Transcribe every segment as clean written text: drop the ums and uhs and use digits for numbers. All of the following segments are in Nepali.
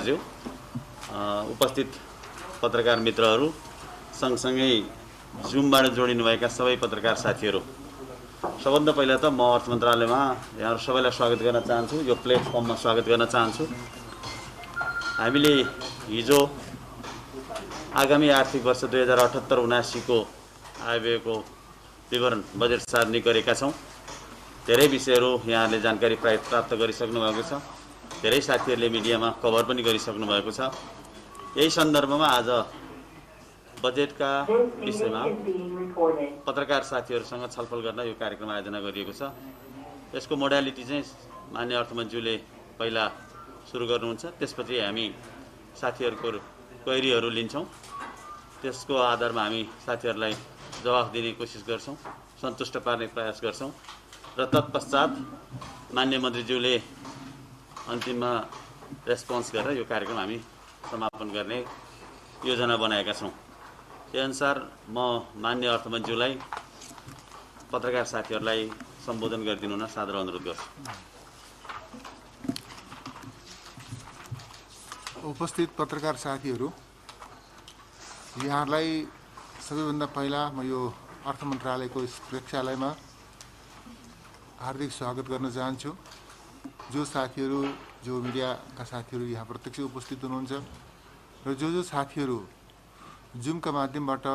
सरज्यू, उपस्थित पत्रकार मित्रहरू, सँगसँगै जुमबाट जोडिनुभएका सबै पत्रकार साथीहरू, सबभन्दा पहिला त म अर्थ मन्त्रालयमा यहाँहरू सबैलाई स्वागत गर्न चाहन्छु। यो प्लेटफर्ममा स्वागत गर्न चाहन्छु। हामीले हिजो आगामी आर्थिक वर्ष 2078-79 को आयव्ययको विवरण बजेट सार्वजनिक गरेका छौँ। धेरै विषयहरू यहाँहरूले जानकारी प्राप्त गरिसक्नु भएको छ। धेरै साथीहरूले मिडियामा कभर पनि गरिसक्नु भएको छ। यही सन्दर्भमा आज बजेटका विषयमा पत्रकार साथीहरूसँग छलफल गर्न यो कार्यक्रम आयोजना गरिएको छ। यसको मोडालिटी चाहिँ माननीय अर्थमन्त्रीले पहिला सुरु गर्नुहुन्छ, त्यसपछि हामी साथीहरूको क्वेरीहरू लिन्छौँ। त्यसको आधारमा हामी साथीहरूलाई जवाफ दिने कोसिस गर्छौँ, सन्तुष्ट पार्ने प्रयास गर्छौँ र तत्पश्चात माननीय मन्त्रीज्यूले अन्तिममा रेस्पोन्स गरेर यो कार्यक्रम हामी समापन गर्ने योजना बनाएका छौँ। त्यहीअनुसार म माननीय अर्थमन्त्रीलाई पत्रकार साथीहरूलाई सम्बोधन गरिदिनु हुन सादर अनुरोध गर्छु। उपस्थित पत्रकार साथीहरू, यहाँहरूलाई सबैभन्दा पहिला म यो अर्थ मन्त्रालयको प्रेक्षालयमा हार्दिक स्वागत गर्न चाहन्छु। जो साथीहरू, जो मिडियाका साथीहरू यहाँ प्रत्यक्ष उपस्थित हुनुहुन्छ र जो साथीहरू जुमका माध्यमबाट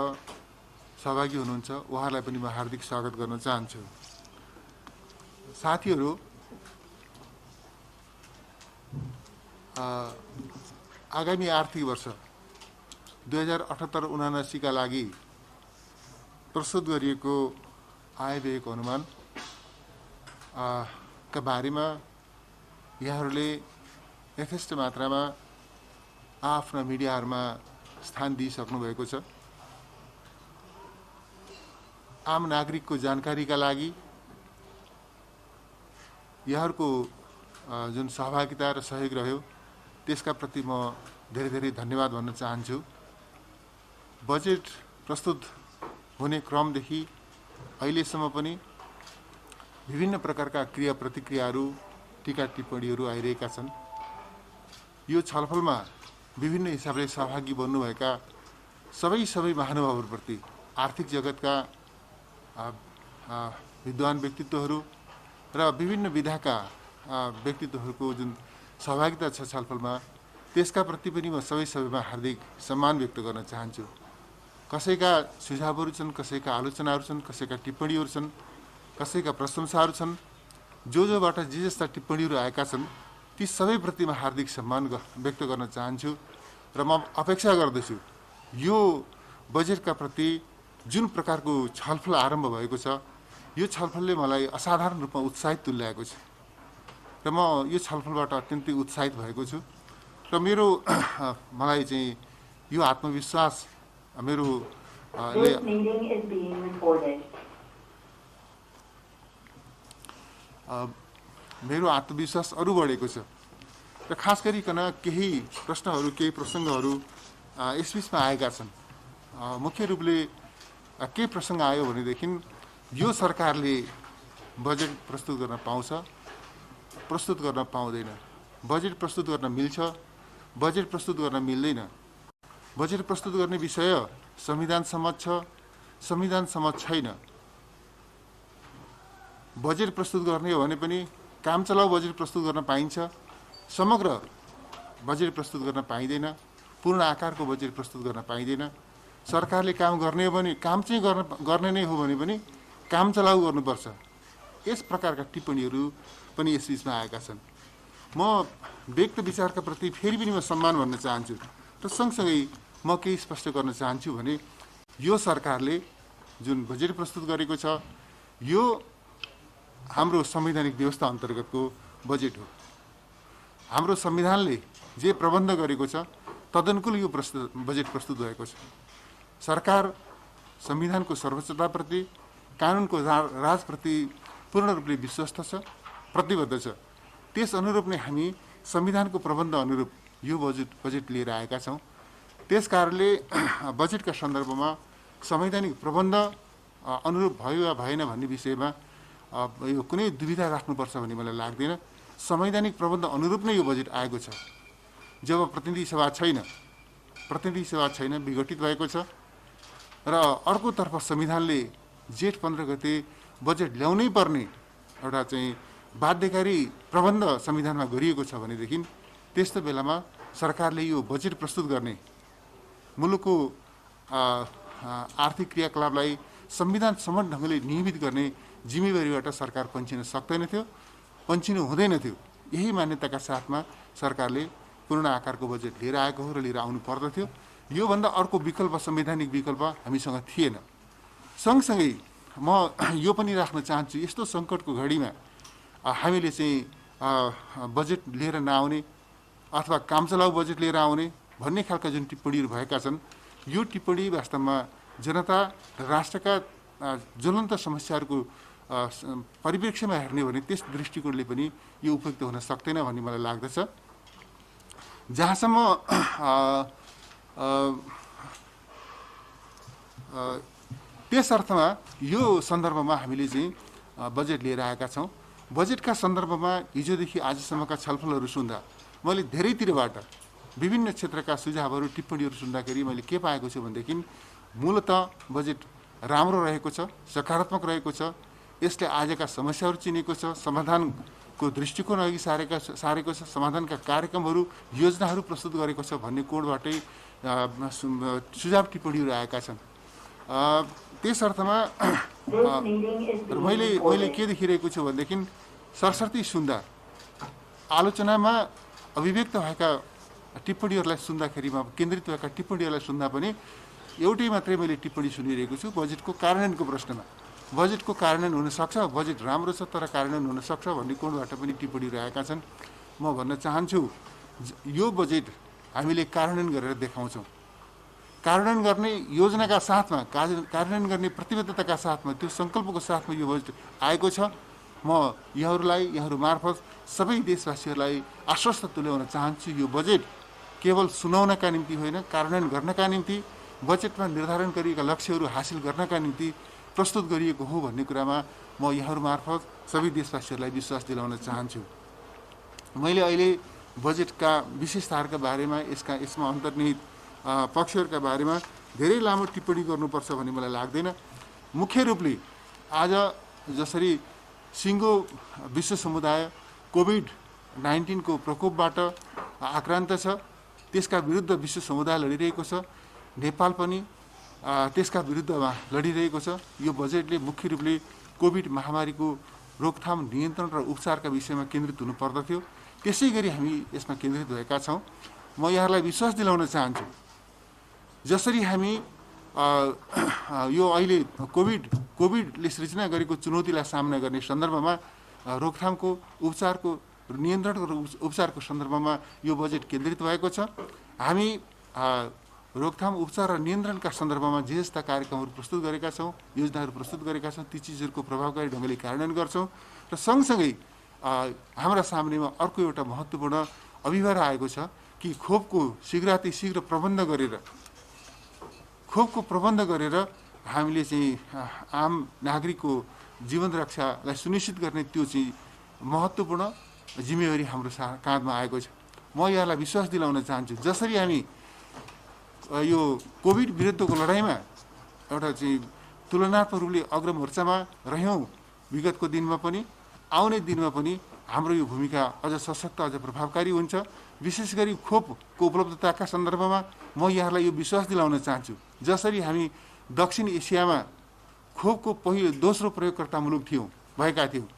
सहभागी हुनुहुन्छ, उहाँहरूलाई पनि म हार्दिक स्वागत गर्न चाहन्छु। साथीहरू, आगामी आर्थिक वर्ष 2078-79 का लागि प्रस्तुत गरिएको आयव्ययको अनुमान का बारेमा यहाँहरूले यथेष्ट मात्रामा आफ्ना मिडियाहरूमा स्थान दिइसक्नु भएको छ। आम नागरिकको जानकारीका लागि यहाँहरूको जुन सहभागिता र सहयोग रह्यो त्यसका प्रति म धेरै धेरै धन्यवाद भन्न चाहन्छु। बजेट प्रस्तुत हुने क्रमदेखि अहिलेसम्म पनि विभिन्न प्रकारका क्रिया प्रतिक्रियाहरू, टीका टिप्पणीहरू आइरहेका छन्। यो छलफलमा विभिन्न हिसाबले सहभागी बन्नुभएका सबै महानुभावहरूप्रति, आर्थिक जगतका विद्वान व्यक्तित्वहरू र विभिन्न विधाका व्यक्तित्वहरूको जुन सहभागिता छ छलफलमा, त्यसका प्रति पनि म सबैमा हार्दिक सम्मान व्यक्त गर्न चाहन्छु। कसैका सुझावहरू छन्, कसैका आलोचनाहरू छन्, कसैका टिप्पणीहरू छन्, कसैका प्रशंसाहरू छन्। जोबाट जे जस्ता टिप्पणीहरू आएका छन् ती सबैप्रति म हार्दिक सम्मान व्यक्त गर्न चाहन्छु र म अपेक्षा गर्दछु यो बजेटका प्रति जुन प्रकारको छलफल आरम्भ भएको छ, यो छलफलले मलाई असाधारण रूपमा उत्साहित तुल्याएको छ र म यो छलफलबाट अत्यन्तै उत्साहित भएको छु र मलाई चाहिँ यो आत्मविश्वास मेरो आत्मविश्वास अरू बढेको छ र खास गरिकन केही प्रश्नहरू, केही प्रसङ्गहरू यसबिचमा आएका छन्। मुख्य रूपले के प्रसङ्ग आयो भनेदेखि यो सरकारले बजेट प्रस्तुत गर्न पाउँछ, प्रस्तुत गर्न पाउँदैन, बजेट प्रस्तुत गर्न मिल्छ, बजेट प्रस्तुत गर्न मिल्दैन, बजेट प्रस्तुत गर्ने विषय संविधान सम्मत छ, संविधान सम्मत छैन, बजेट प्रस्तुत गर्ने हो भने पनि काम चलाउ बजेट प्रस्तुत गर्न पाइन्छ, समग्र बजेट प्रस्तुत गर्न पाइँदैन, पूर्ण आकारको बजेट प्रस्तुत गर्न पाइँदैन। सरकारले काम गर्ने हो भने, काम चाहिँ गर्ने नै हो भने पनि काम चलाउ गर्नुपर्छ। यस प्रकारका टिप्पणीहरू पनि यस बिचमा आएका छन्। म व्यक्त विचारका प्रति फेरि पनि म सम्मान भन्न चाहन्छु र सँगसँगै म केही स्पष्ट गर्न चाहन्छु भने यो सरकारले जुन बजेट प्रस्तुत गरेको छ यो हाम्रो संवैधानिक व्यवस्था अन्तर्गतको बजेट हो। हाम्रो संविधानले जे प्रबन्ध गरेको छ तदनुकूल यो बजेट प्रस्तुत भएको छ। सरकार संविधानको सर्वोच्चताप्रति, कानुनको राजप्रति पूर्ण रूपले विश्वस्त छ, प्रतिबद्ध छ। त्यस अनुरूप नै हामी संविधानको प्रबन्ध अनुरूप यो बजेट लिएर आएका छौँ। त्यस कारणले बजेटका सन्दर्भमा संवैधानिक प्रबन्ध अनुरूप भयो वा भएन भन्ने विषयमा यो कुनै दुविधा राख्नुपर्छ भन्ने मलाई लाग्दैन। संवैधानिक प्रबन्ध अनुरूप नै यो बजेट आएको छ जब प्रतिनिधि सभा छैन विघटित भएको छ र अर्कोतर्फ संविधानले जेठ 15 गते बजेट ल्याउनै पर्ने एउटा चाहिँ बाध्यकारी प्रबन्ध संविधानमा गरिएको छ भनेदेखि त्यस्तो बेलामा सरकारले यो बजेट प्रस्तुत गर्ने मुलुकको आर्थिक क्रियाकलापलाई संविधान सम्मत ढङ्गले नियमित गर्ने जिम्मेवारीबाट सरकार पन्छिनु हुँदैन थियो। यही मान्यताका साथमा सरकारले पूर्ण आकारको बजेट लिएर आएको हो र लिएर आउनु पर्दथ्यो। योभन्दा अर्को विकल्प, संवैधानिक विकल्प हामीसँग थिएन। सँगसँगै म यो पनि राख्न चाहन्छु, यस्तो सङ्कटको घडीमा हामीले चाहिँ बजेट लिएर नआउने अथवा कामचलाउ बजेट लिएर आउने भन्ने खालका जुन टिप्पणीहरू भएका छन्, यो टिप्पणी वास्तवमा जनता र राष्ट्रका ज्वलन्त समस्याहरूको परिप्रेक्ष्यमा हेर्ने भने त्यस दृष्टिकोणले पनि यो उपयुक्त हुन सक्दैन भन्ने मलाई लाग्दछ। जहाँसम्म त्यस अर्थमा यो सन्दर्भमा हामीले चाहिँ बजेट लिएर आएका छौँ। बजेटका सन्दर्भमा हिजोदेखि आजसम्मका छलफलहरू सुन्दा मैले धेरैतिरबाट विभिन्न क्षेत्रका सुझावहरू, टिप्पणीहरू सुन्दाखेरि मैले के पाएको छु भनेदेखि मूलत बजेट राम्रो रहेको छ, सकारात्मक रहेको छ, यसले आजका समस्याहरू चिनेको छ, समाधानको दृष्टिकोण अघि सारेको छ, समाधानका कार्यक्रमहरू, योजनाहरू प्रस्तुत गरेको छ भन्ने कोणबाटै सुझाव टिप्पणीहरू आएका छन्। त्यस अर्थमा मैले के देखिरहेको छु भनेदेखि सरसर्ती सुन्दा आलोचनामा अभिव्यक्त भएका टिप्पणीहरूलाई सुन्दाखेरिमा केन्द्रित भएका टिप्पणीहरूलाई सुन्दा पनि एउटै मात्रै मैले टिप्पणी सुनिरहेको छु, बजेटको कार्यान्वयनको प्रश्नमा। बजेटको कार्यान्वयन हुनसक्छ, बजेट राम्रो छ तर कार्यान्वयन हुनसक्छ भन्ने कोणबाट पनि टिप्पणीहरू आएका छन्। म भन्न चाहन्छु यो बजेट हामीले कार्यान्वयन गरेर देखाउँछौँ। कार्यान्वयन गर्ने योजनाका साथमा, कार्यान्वयन गर्ने प्रतिबद्धताका साथमा, त्यो सङ्कल्पको साथमा यो बजेट आएको छ। म यहाँहरू मार्फत सबै देशवासीहरूलाई आश्वस्त तुल्याउन चाहन्छु, यो बजेट केवल सुनाउनका निम्ति होइन, कार्यान्वयन गर्नका निम्ति, बजेटमा निर्धारण गरिएका लक्ष्यहरू हासिल गर्नका निम्ति प्रस्तुत गरिएको हो भन्ने कुरामा म यहाँहरू मार्फत सबै देशवासीहरूलाई विश्वास दिलाउन चाहन्छु। मैले अहिले बजेटका विशेषताहरूका बारेमा, यसमा अन्तर्निहित पक्षहरूका बारेमा धेरै लामो टिप्पणी गर्नुपर्छ भन्ने मलाई लाग्दैन। मुख्य रूपले आज जसरी सिङ्गो विश्व समुदाय कोभिड-19 को प्रकोपबाट आक्रान्त छ, त्यसका विरुद्ध विश्व समुदाय लडिरहेको छ, नेपाल पनि त्यसका विरुद्धमा लडिरहेको छ। यो बजेटले मुख्य रूपले कोभिड महामारीको रोकथाम, नियन्त्रण र उपचारका विषयमा केन्द्रित हुनुपर्दथ्यो। त्यसै गरी हामी यसमा केन्द्रित भएका छौँ। म यहाँहरूलाई विश्वास दिलाउन चाहन्छु, जसरी हामी यो अहिले कोभिडले सृजना गरेको चुनौतीलाई सामना गर्ने सन्दर्भमा रोकथामको, उपचारको, नियन्त्रणको र उपचारको सन्दर्भमा यो बजेट केन्द्रित भएको छ। हामी रोकथाम, उपचार र नियन्त्रणका सन्दर्भमा जे जस्ता कार्यक्रमहरू प्रस्तुत गरेका छौँ, योजनाहरू प्रस्तुत गरेका छौँ, ती चिजहरूको प्रभावकारी ढङ्गले कार्यान्वयन गर्छौँ। र सँगसँगै हाम्रा सामनेमा अर्को एउटा महत्त्वपूर्ण अभिभार आएको छ कि खोपको शीघ्र प्रबन्ध गरेर हामीले चाहिँ आम नागरिकको जीवन रक्षालाई सुनिश्चित गर्ने त्यो चाहिँ महत्त्वपूर्ण जिम्मेवारी हाम्रो काँधमा आएको छ। म यहाँलाई विश्वास दिलाउन चाहन्छु, जसरी हामी यो कोभिड विरुद्धको लडाइँमा एउटा चाहिँ तुलनात्मक रूपले अग्रमोर्चामा रह्यौँ विगतको दिनमा पनि, आउने दिनमा पनि हाम्रो यो भूमिका अझ सशक्त, अझ प्रभावकारी हुन्छ। विशेष गरी खोपको उपलब्धताका सन्दर्भमा म यहाँलाई यो विश्वास दिलाउन चाहन्छु, जसरी हामी दक्षिण एसियामा खोपको दोस्रो प्रयोगकर्ता मुलुक भएका थियौँ,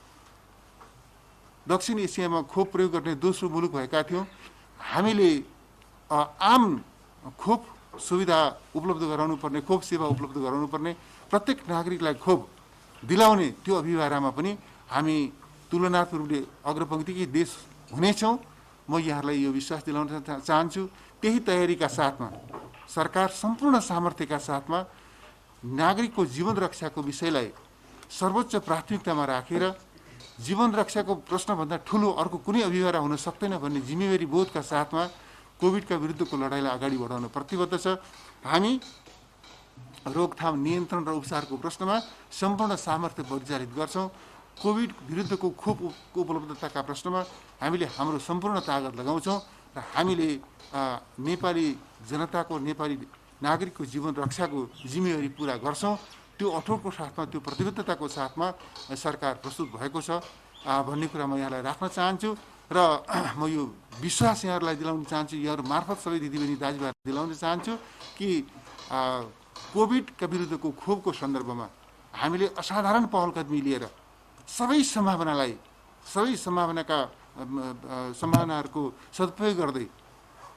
दक्षिण एसियामा खोप प्रयोग गर्ने दोस्रो मुलुक भएका थियौँ, हामीले आम खोप सुविधा उपलब्ध गराउनु पर्ने, खोप सेवा उपलब्ध गराउनु पर्ने, प्रत्येक नागरिकलाई खोप दिलाउने त्यो अभियानमा पनि हामी तुलनात्मक रूपले अग्रपङ्क्तिकै देश हुनेछौँ। म यहाँहरूलाई यो विश्वास दिलाउन चाहन्छु। त्यही तयारीका साथमा सरकार सम्पूर्ण सामर्थ्यका साथमा नागरिकको जीवन रक्षाको विषयलाई सर्वोच्च प्राथमिकतामा राखेर जीवन रक्षाको प्रश्नभन्दा ठुलो अर्को कुनै अभियान हुन सक्दैन भन्ने जिम्मेवारी बोधका साथमा कोभिडका विरुद्धको लडाइँलाई अगाडि बढाउन प्रतिबद्ध छ। हामी रोकथाम, नियन्त्रण र उपचारको प्रश्नमा सम्पूर्ण सामर्थ्य परिचालित गर्छौँ। कोभिड विरुद्धको खोपको उपलब्धताका प्रश्नमा हामीले हाम्रो सम्पूर्ण तागत लगाउँछौँ। र हामीले नेपाली जनताको नेपाली नागरिकको जीवन रक्षाको जिम्मेवारी पुरा गर्छौँ। त्यो अठोटको साथमा त्यो प्रतिबद्धताको साथमा सरकार प्रस्तुत भएको छ भन्ने कुरा म यहाँलाई राख्न चाहन्छु र म यो विश्वास यहाँहरूलाई दिलाउन चाहन्छु, यहाँहरू मार्फत सबै दिदीबहिनी दाजुभाइहरूलाई दिलाउन चाहन्छु कि कोभिडका विरुद्धको खोपको सन्दर्भमा हामीले असाधारण पहल कदमी लिएर सबै सम्भावनाहरूको सदुपयोग गर्दै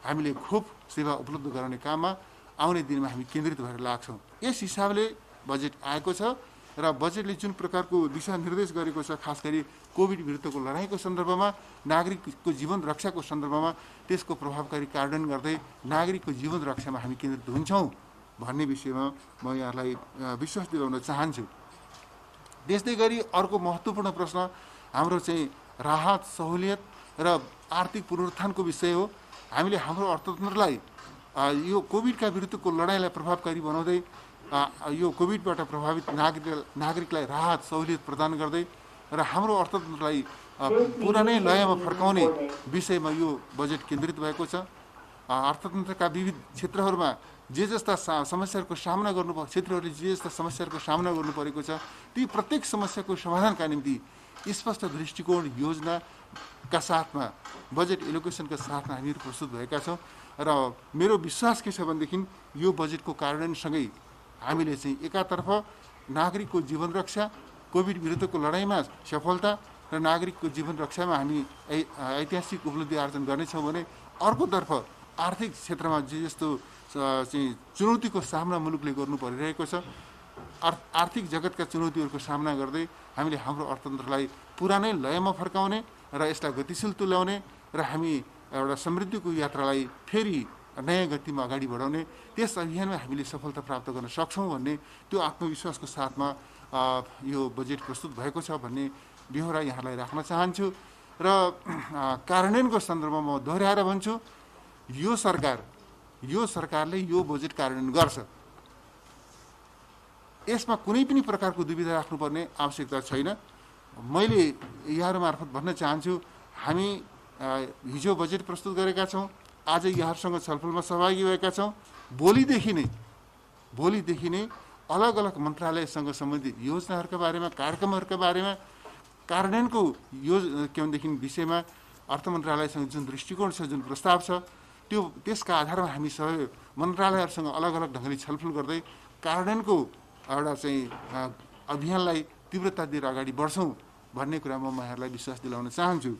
हामीले खोप सेवा उपलब्ध गराउने काममा आउने दिनमा हामी केन्द्रित भएर लाग्छौँ। यस हिसाबले बजेट आएको छ र बजेटले जुन प्रकारको दिशानिर्देश गरेको छ, खास गरी कोभिड विरुद्धको लडाइँको सन्दर्भमा, नागरिकको जीवन रक्षाको सन्दर्भमा त्यसको प्रभावकारी कार्यान्वयन गर्दै नागरिकको जीवन रक्षामा हामी केन्द्रित हुन्छौँ भन्ने विषयमा म यहाँलाई विश्वास दिलाउन चाहन्छु। त्यस्तै गरी अर्को महत्त्वपूर्ण प्रश्न हाम्रो चाहिँ राहत सहुलियत र आर्थिक पुनरुत्थानको विषय हो। हामीले हाम्रो अर्थतन्त्रलाई यो कोभिडका विरुद्धको लडाइँलाई प्रभावकारी बनाउँदै यो कोभिडबाट प्रभावित नागरिकलाई राहत सहुलियत प्रदान गर्दै र हाम्रो अर्थतन्त्रलाई पुरानै लयमा फर्काउने विषयमा यो बजेट केन्द्रित भएको छ। अर्थतन्त्रका विविध क्षेत्रहरूमा जे जस्ता समस्याहरूको सामना क्षेत्रहरूले जे जस्ता समस्याहरूको सामना गर्नु परेको छ, ती प्रत्येक समस्याको समाधानका निम्ति स्पष्ट दृष्टिकोण योजनाका साथमा बजेट एलोकेसनका साथमा हामीहरू प्रस्तुत भएका छौँ र मेरो विश्वास के छ भनेदेखि यो बजेटको कार्यान्वयनसँगै हामीले चाहिँ एकातर्फ नागरिकको जीवन रक्षा, कोभिड विरुद्धको लडाइँमा सफलता र नागरिकको जीवन रक्षामा हामी ऐतिहासिक उपलब्धि आर्जन गर्नेछौँ भने अर्कोतर्फ आर्थिक क्षेत्रमा जे जस्तो चाहिँ चुनौतीको सामना मुलुकले गर्नु परिरहेको छ, आर्थिक जगतका चुनौतीहरूको सामना गर्दै हामीले हाम्रो अर्थतन्त्रलाई पुरानै लयमा फर्काउने र यसलाई गतिशील तुल्याउने र हामी एउटा समृद्धिको यात्रालाई फेरि नयाँ गतिमा अगाडि बढाउने त्यस अभियानमा हामीले सफलता प्राप्त गर्न सक्छौँ भन्ने त्यो आत्मविश्वासको साथमा यो बजेट प्रस्तुत भएको छ भन्ने बेहोरा यहाँलाई राख्न चाहन्छु। र कार्यान्वयनको सन्दर्भमा म दोहोऱ्याएर भन्छु, यो सरकारले यो बजेट कार्यान्वयन गर्छ, यसमा कुनै पनि प्रकारको दुविधा राख्नुपर्ने आवश्यकता छैन। मैले यहाँहरू मार्फत भन्न चाहन्छु, हामी हिजो बजेट प्रस्तुत गरेका छौँ, आज यहाँहरूसँग छलफलमा सहभागी भएका छौँ। भोलिदेखि नै अलग अलग मन्त्रालयसँग सम्बन्धित योजनाहरूका बारेमा, कार्यक्रमहरूका बारेमा, कार्यान्वयनको विषयमा अर्थ मन्त्रालयसँग जुन दृष्टिकोण छ, जुन प्रस्ताव छ, त्यसका आधारमा हामी सबै मन्त्रालयहरूसँग अलग अलग ढङ्गले छलफल गर्दै कार्यान्वयनको एउटा चाहिँ अभियानलाई तीव्रता दिएर अगाडि बढ्छौँ भन्ने कुरामा म यहाँहरूलाई विश्वास दिलाउन चाहन्छु।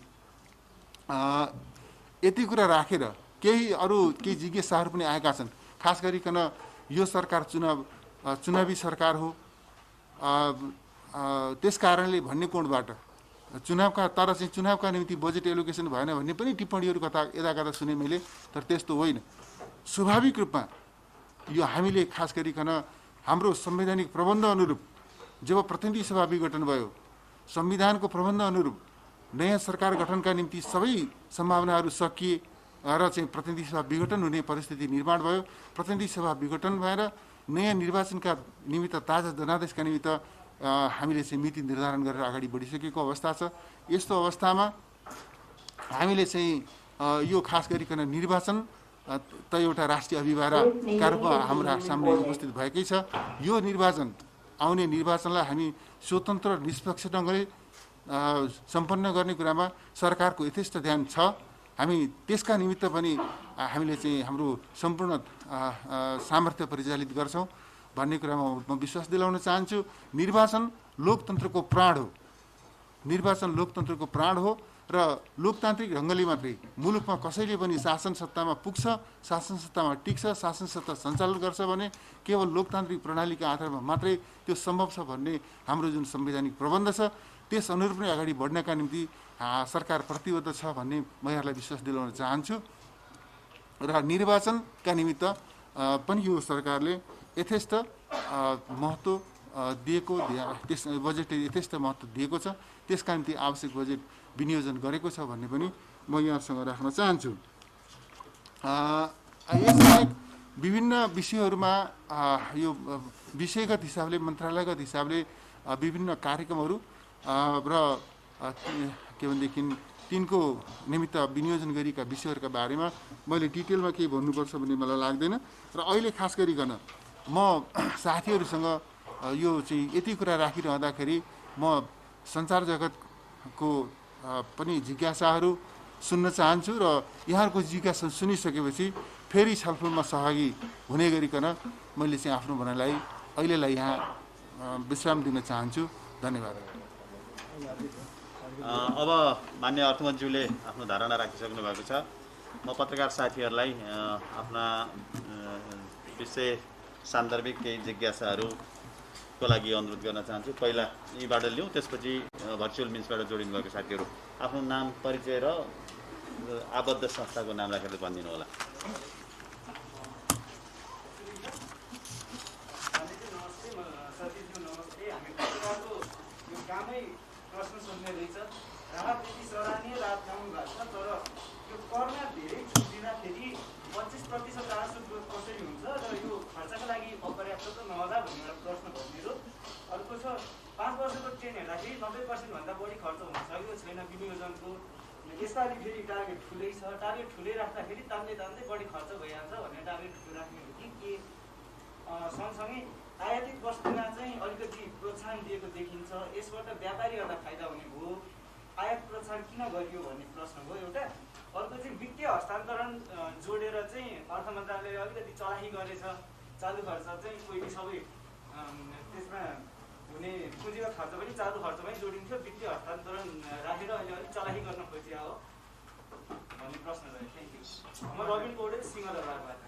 यति कुरा राखेर केही जिज्ञासाहरू पनि आएका छन्। खास गरिकन यो सरकार चुनावी सरकार हो, त्यस कारणले भन्ने कोणबाट चुनावका निम्ति बजेट एलोकेसन भएन भन्ने पनि टिप्पणीहरू यता सुने मैले, तर त्यस्तो होइन। स्वाभाविक रूपमा यो हामीले खास गरिकन हाम्रो संवैधानिक प्रबन्ध अनुरूप जब प्रतिनिधि सभा विघटन भयो, संविधानको प्रबन्ध अनुरूप नयाँ सरकार गठनका निम्ति सबै सम्भावनाहरू सकिए र चाहिँ प्रतिनिधि सभा विघटन हुने परिस्थिति निर्माण भयो। प्रतिनिधि सभा विघटन भएर नयाँ निर्वाचनका निमित्त, ताजा जनादेशका निमित्त हामीले चाहिँ मिति निर्धारण गरेर अगाडि बढिसकेको अवस्था छ। यस्तो अवस्थामा हामीले चाहिँ यो खास गरिकन निर्वाचन त एउटा राष्ट्रिय अभिभावकका रूपमा हाम्रा सामने उपस्थित भएकै छ। यो आउने निर्वाचनलाई हामी स्वतन्त्र निष्पक्ष ढङ्गले सम्पन्न गर्ने कुरामा सरकारको यथेष्ट ध्यान छ। हामी त्यसका निमित्त पनि हामीले चाहिँ हाम्रो सम्पूर्ण सामर्थ्य परिचालित गर्छौँ भन्ने कुरामा म विश्वास दिलाउन चाहन्छु। निर्वाचन लोकतन्त्रको प्राण हो र लोकतान्त्रिक ढङ्गले मात्रै मुलुकमा कसैले पनि शासन सत्तामा पुग्छ, शासन सत्तामा टिक्छ, शासन सत्ता सञ्चालन गर्छ भने केवल लोकतान्त्रिक प्रणालीका आधारमा मात्रै त्यो सम्भव छ भन्ने हाम्रो जुन संवैधानिक प्रबन्ध छ, त्यस अनुरूप नै अगाडि बढ्नका निम्ति सरकार प्रतिबद्ध छ भन्ने म यहाँलाई विश्वास दिलाउन चाहन्छु। र निर्वाचनका निमित्त पनि यो सरकारले यथेष्ट महत्त्व दिएको, त्यस बजेटले यथेष्ट महत्त्व दिएको छ, त्यसका निम्ति आवश्यक बजेट विनियोजन गरेको छ भन्ने पनि म यहाँसँग राख्न चाहन्छु। यसबाहेक विभिन्न विषयहरूमा यो विषयगत हिसाबले, मन्त्रालयगत हिसाबले विभिन्न कार्यक्रमहरू र तिनको निमित्त विनियोजन गरिएका विषयहरूका बारेमा मैले डिटेलमा केही भन्नुपर्छ भन्ने मलाई लाग्दैन र अहिले खास गरिकन म साथीहरूसँग यो चाहिँ यति कुरा राखिरहँदाखेरि म सञ्चार जगतको पनि जिज्ञासाहरू सुन्न चाहन्छु र यहाँहरूको जिज्ञासा सुनिसकेपछि फेरि छलफलमा सहभागी हुने गरिकन मैले चाहिँ आफ्नो भनाइलाई अहिलेलाई यहाँ विश्राम दिन चाहन्छु। धन्यवाद। अब मान्य अर्थमन्त्रीले आफ्नो धारणा राखिसक्नु भएको छ। म पत्रकार साथीहरूलाई आफ्ना विषय सान्दर्भिक केही जिज्ञासाहरूको लागि अनुरोध गर्न चाहन्छु। पहिला यहीँबाट लिउँ, त्यसपछि भर्चुअल मिन्सबाट जोडिनु भएको साथीहरू आफ्नो नाम परिचय र आबद्ध संस्थाको नाम राखेर भनिदिनु होला। प्रश्न सोध्ने रहेछ। राहत यति सराहनीय राहत पाउनु भएको छ, तर यो करमा धेरै छुट दिँदाखेरि 25% राजस्व ग्रोथ कसरी हुन्छ र यो खर्चका लागि अपर्याप्त त नहोला भन्ने एउटा प्रश्न भयो मेरो। अर्को छ 5 वर्षको ट्रेन हेर्दाखेरि 90% भन्दा बढी खर्च हुन सकेको छैन विनियोजनको। यसपालि फेरि टार्गेट ठुलै छ, टार्गेट ठुलै राख्दाखेरि तान्दै बढी खर्च भइहाल्छ भन्ने टार्गेट ठुलो राख्ने हो कि के? सँगसँगै आयातित वस्तुमा चाहिँ अलिकति प्रोत्साहन दिएको देखिन्छ, यसबाट व्यापारीहरूलाई फाइदा हुने भयो। आयात प्रोत्साहन किन गरियो भन्ने प्रश्न भयो एउटा। अर्को चाहिँ वित्तीय हस्तान्तरण जोडेर चाहिँ अर्थ मन्त्रालयले अलिकति चलाही गरेछ। चालु खर्च चाहिँ पहिले सबै त्यसमा हुने पुँजीगत खर्च पनि चालु खर्चमै जोडिन्थ्यो, वित्तीय हस्तान्तरण राखेर अहिले अलिक चलाही गर्न खोजिया हो भन्ने प्रश्न रह्यो। Thank you. म रबिन पौडेल सिंहदरबारबाट।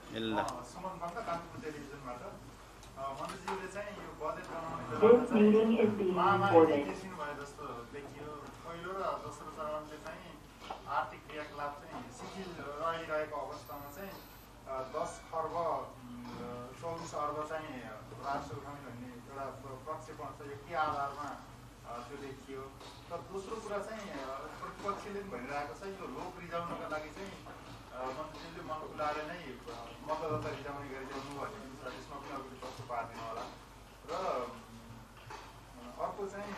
मन्त्रीज्यूले चाहिँ यो बजेट बनाउने महामारी देखिनु भयो जस्तो देखियो। पहिलो र दोस्रो चरणले चाहिँ आर्थिक क्रियाकलाप चाहिँ शिथिल रहिरहेको अवस्थामा चाहिँ 10 खर्ब 24 अर्ब चाहिँ राजस्व उठाउने भन्ने एउटा प्रक्षेपण छ। यो के आधारमा त्यो देखियो? र दोस्रो कुरा चाहिँ प्रतिपक्षले पनि भनिरहेको छ यो लोक रिजाउनका लागि चाहिँ मन्त्रीले मन खुलाएर नै मतदाता रिजाउने गरिदिनु भन्ने कुरा, त्यसमा पनि अलिकति प्रश्न पारिदिनु होला। र अर्को चाहिँ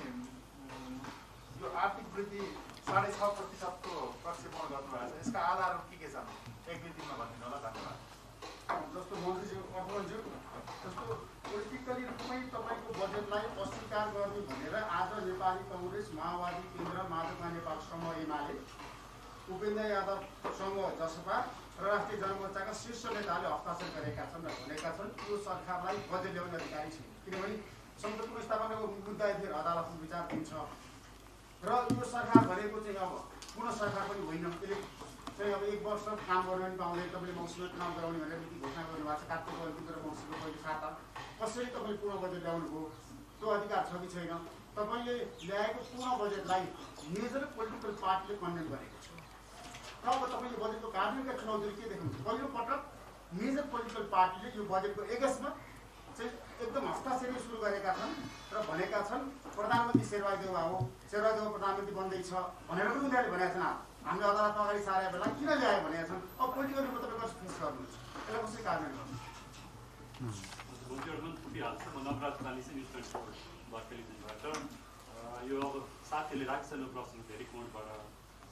यो आर्थिक वृद्धि 6.5% को प्रक्षेपण गर्नुभएको छ, यसका आधारहरू के छन्? एक दुई दिनमा भनिदिनु होला। धन्यवाद। जस्तो मन्त्रीज्यू अर्थमन्त्री जस्तो पोलिटिकली रूपमै तपाईँको बजेटलाई अस्वीकार गर्ने भनेर आज नेपाली कङ्ग्रेस, माओवादी केन्द्र, माधवमा नेपाल समूह एमाले, उपेन्द्र यादवसँग जसपा र राष्ट्रिय जनमोर्चाका शीर्ष नेताले हस्ताक्षर गरेका छन् र भनेका छन् यो सरकारलाई बजेट ल्याउने अधिकारी छैन, किनभने संसदको स्थापनाको मुद्दा फेरि अदालतको विचार दिन्छ र यो सरकार भनेको चाहिँ अब पुनः सरकार पनि होइन। यसले चाहिँ अब 1 वर्ष काम गर्न पनि पाउँदैन। तपाईँले मौसमी चुनाव गराउने भनेर नीति घोषणा गर्नुभएको छ, कार्तिकको अन्तिम र मौसमको पहिलो खाता। कसरी तपाईँले पुनः बजेट ल्याउनुभयो? त्यो अधिकार छ कि छैन? तपाईँले ल्याएको पुनः बजेटलाई मेजर पोलिटिकल पार्टीले कन्डेम गरेको छ। र अब तपाईँले बजेटको कार्यान्वयनका चुनौतीहरू के देख्नुहुन्छ? पहिलो पटक मेजर पोलिटिकल पार्टीले यो बजेटको एगस्टमा चाहिँ एकदम हस्ताक्षर सुरु गरेका छन् र भनेका छन् प्रधानमन्त्री शेरबहादुर देउवा हो, शेरबहादुर देउवा प्रधानमन्त्री बन्दैछ भनेर पनि उनीहरूले भनेका छन्। हामीले अदालतमा अगाडि सारेको बेला किन ल्यायो भनेका छन्। अब पोलिटिकल रूपमा तपाईँ कसरी फेस गर्नुहुन्छ? यसलाई कसरी कार्यान्वयन गर्नुहुन्छ? यो अब साथीहरूले राखिसक्नु प्रश्न धेरै कोणबाट